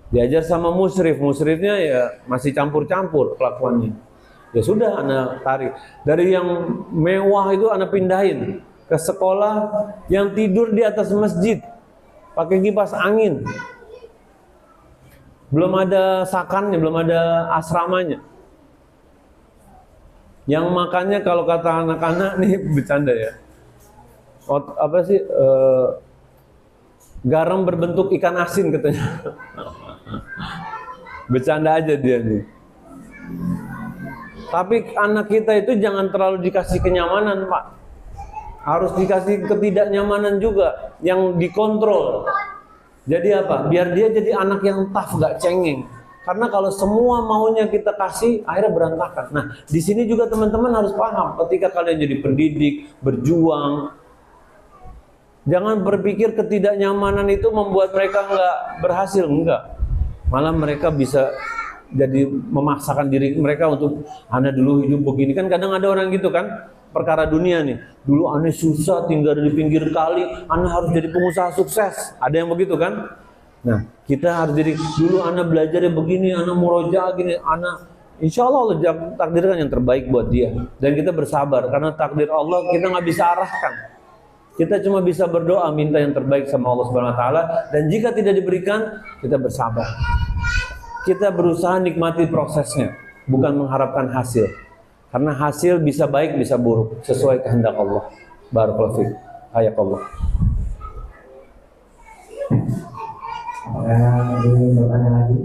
Diajar sama musyrif, musyrifnya ya masih campur-campur kelakuannya. Ya sudah, anak tarik dari yang mewah itu, anak pindahin ke sekolah yang tidur di atas masjid pakai kipas angin. Belum ada sakannya, belum ada asramanya. Yang makannya kalau kata anak-anak nih bercanda ya. Apa sih? Garam berbentuk ikan asin katanya. Bercanda aja dia nih. Tapi anak kita itu jangan terlalu dikasih kenyamanan, Pak. Harus dikasih ketidaknyamanan juga yang dikontrol. Jadi apa? Biar dia jadi anak yang tough, gak cengeng. Karena kalau semua maunya kita kasih, akhirnya berantakan. Nah, di sini juga teman-teman harus paham. Ketika kalian jadi pendidik, berjuang, jangan berpikir ketidaknyamanan itu membuat mereka nggak berhasil. Enggak. Malah mereka bisa jadi memaksakan diri mereka untuk, Anda dulu hidup begini. Kan kadang ada orang gitu kan, perkara dunia nih. Dulu Anda susah tinggal di pinggir kali, Anda harus jadi pengusaha sukses. Ada yang begitu kan? Nah, kita harus jadi, dulu Anda belajarnya begini, Anda murojaah gini, Anda insya Allah Allah takdirkan yang terbaik buat dia. Dan kita bersabar, karena takdir Allah kita nggak bisa arahkan. Kita cuma bisa berdoa, minta yang terbaik sama Allah Subhanahu Wa Taala. Dan jika tidak diberikan, kita bersabar. Kita berusaha nikmati prosesnya, bukan mengharapkan hasil. Karena hasil bisa baik, bisa buruk, sesuai kehendak Allah. Barakallahu fiik. Hayakallah. Ingin bertanya lagi?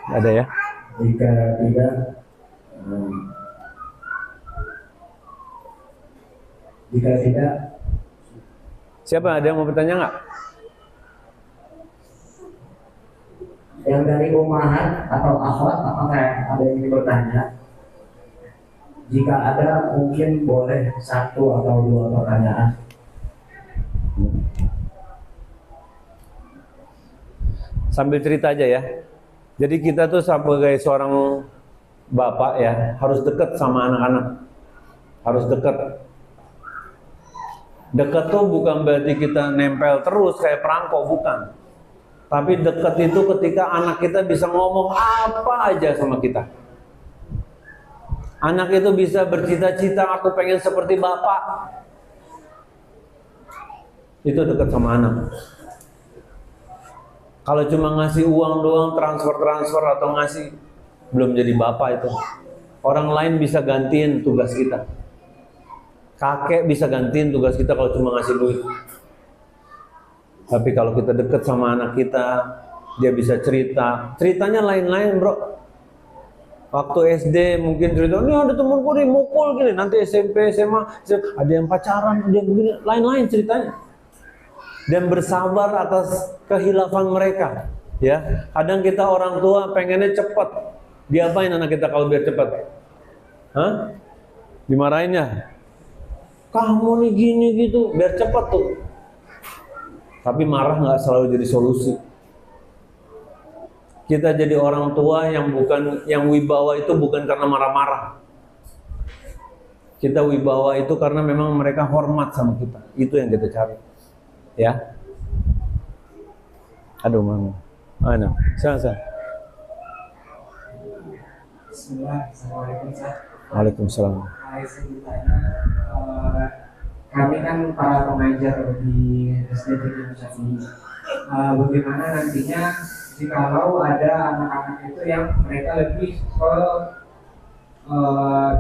Ada ya? Jika tidak, jika tidak, Siapa? Ada yang mau bertanya nggak? yang dari umahat atau akhwat, apakah ada yang ingin bertanya? Jika ada, mungkin boleh 1 atau 2 pertanyaan. Sambil cerita aja ya. Jadi kita tuh sebagai seorang bapak ya, harus dekat sama anak-anak. Harus dekat. Dekat tuh bukan berarti kita nempel terus kayak perangko, bukan. Tapi dekat itu ketika anak kita bisa ngomong apa aja sama kita. Anak itu bisa bercita-cita, aku pengen seperti bapak. Itu dekat sama anak. Kalau cuma ngasih uang doang, transfer atau ngasih, belum jadi bapak itu. Orang lain bisa gantiin tugas kita. Kakek bisa gantiin tugas kita kalau cuma ngasih duit. Tapi kalau kita deket sama anak kita, dia bisa cerita. Ceritanya lain-lain, bro. Waktu SD mungkin cerita, ini ada temenku nih mukul gini. Nanti SMP, SMA, ada yang pacaran, ada yang begini. Lain-lain ceritanya. Dan bersabar atas kehilafan mereka. Ya, kadang kita orang tua pengennya cepat. Diapain anak kita kalau biar cepat? Hah? Dimarahinnya. Kamu nih gini gitu, biar cepat tuh. Tapi marah nggak selalu jadi solusi. Kita jadi orang tua yang wibawa itu bukan karena marah-marah. Kita wibawa itu karena memang mereka hormat sama kita. Itu yang kita cari. Ya. Aduh, Mama. Mana? Sana. Bismillah, Assalamualaikum. Waalaikumsalam. Kami kan para pengajar di SD Tinggi Syafi'i. Bagaimana nantinya jikalau ada anak-anak itu yang mereka lebih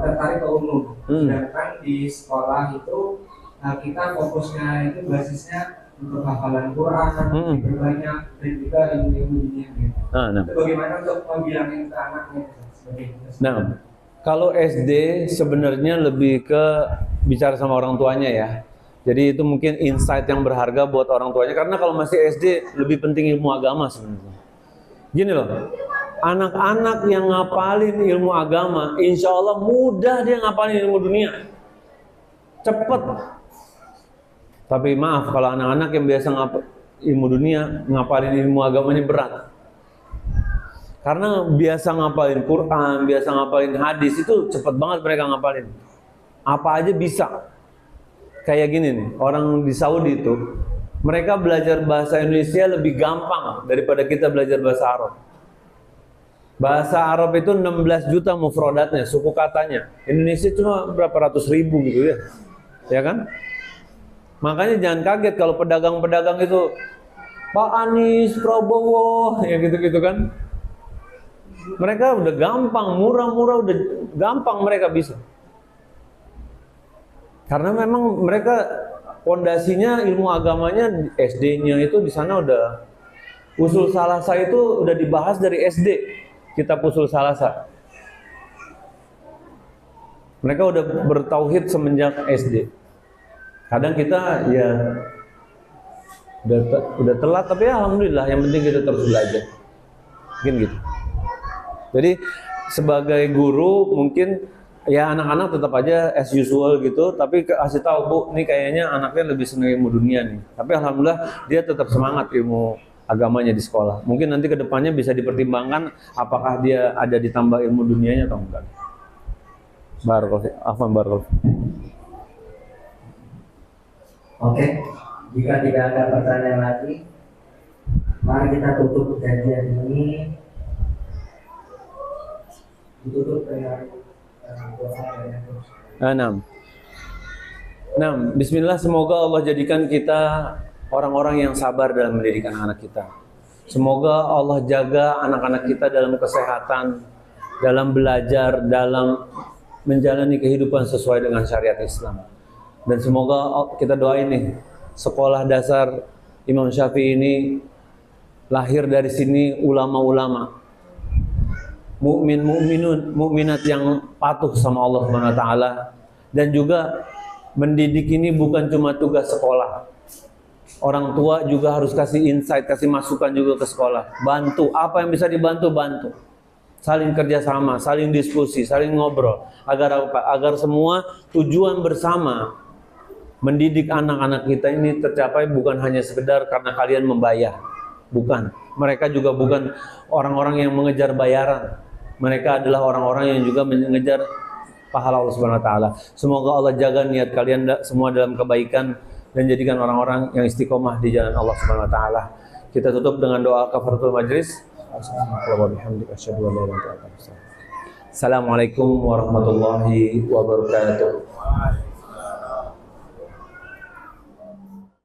tertarik ke umum, sedangkan di sekolah itu kita fokusnya itu basisnya untuk hafalan Quran, berbanyak dan juga ilmu-ilmu dunia. Itu bagaimana untuk membilangin ke anaknya? Nah, kalau SD sebenarnya lebih ke bicara sama orang tuanya ya. Jadi itu mungkin insight yang berharga buat orang tuanya. Karena kalau masih SD lebih penting ilmu agama sebenarnya. Gini loh, anak-anak yang ngapalin ilmu agama, insya Allah mudah dia ngapalin ilmu dunia. Cepet. Tapi maaf kalau anak-anak yang biasa ilmu dunia, ngapalin ilmu agamanya berat. Karena biasa ngapalin Quran, biasa ngapalin hadis, itu cepet banget mereka ngapalin. Apa aja bisa. Kayak gini nih, orang di Saudi itu, mereka belajar bahasa Indonesia lebih gampang daripada kita belajar bahasa Arab. Bahasa Arab itu 16 juta mufradatnya, suku katanya. Indonesia cuma berapa ratus ribu gitu ya. Ya kan? Makanya jangan kaget kalau pedagang-pedagang itu, Pak Anies, Prabowo, ya gitu-gitu kan. Mereka udah gampang, murah-murah, udah gampang mereka bisa. Karena memang mereka pondasinya ilmu agamanya SD-nya itu di sana udah usul salasa itu udah dibahas dari SD, kitab usul salasa. Mereka udah bertauhid semenjak SD. Kadang kita ya udah telat, tapi ya alhamdulillah yang penting kita terus belajar. Mungkin gitu. Jadi sebagai guru mungkin ya anak-anak tetap aja as usual gitu, tapi kasih tahu Bu, nih kayaknya anaknya lebih senang ilmu dunia nih. Tapi alhamdulillah dia tetap semangat ilmu agamanya di sekolah. Mungkin nanti kedepannya bisa dipertimbangkan apakah dia ada ditambah ilmu dunianya atau enggak. Barakallahu. Oke, jika tidak ada pertanyaan lagi, mari kita tutup kajian ini. Ditutup dengan Bismillah, semoga Allah jadikan kita orang-orang yang sabar dalam mendidik anak-anak kita. Semoga Allah jaga anak-anak kita dalam kesehatan, dalam belajar, dalam menjalani kehidupan sesuai dengan syariat Islam. Dan semoga kita doain nih, sekolah dasar Imam Syafi'i ini lahir dari sini ulama-ulama mukminat yang patuh sama Allah Subhanahu wa taala. Dan juga mendidik ini bukan cuma tugas sekolah. Orang tua juga harus kasih insight, kasih masukan juga ke sekolah. Bantu, apa yang bisa dibantu, bantu. Saling kerjasama, saling diskusi, saling ngobrol. Agar apa? Agar semua tujuan bersama mendidik anak-anak kita ini tercapai bukan hanya sekedar karena kalian membayar. Bukan. Mereka juga bukan orang-orang yang mengejar bayaran. Mereka adalah orang-orang yang juga mengejar pahala Allah Subhanahu wa taala. Semoga Allah jaga niat kalian semua dalam kebaikan dan jadikan orang-orang yang istiqomah di jalan Allah Subhanahu wa taala. Kita tutup dengan doa kafaratul majlis. Assalamualaikum warahmatullahi wabarakatuh.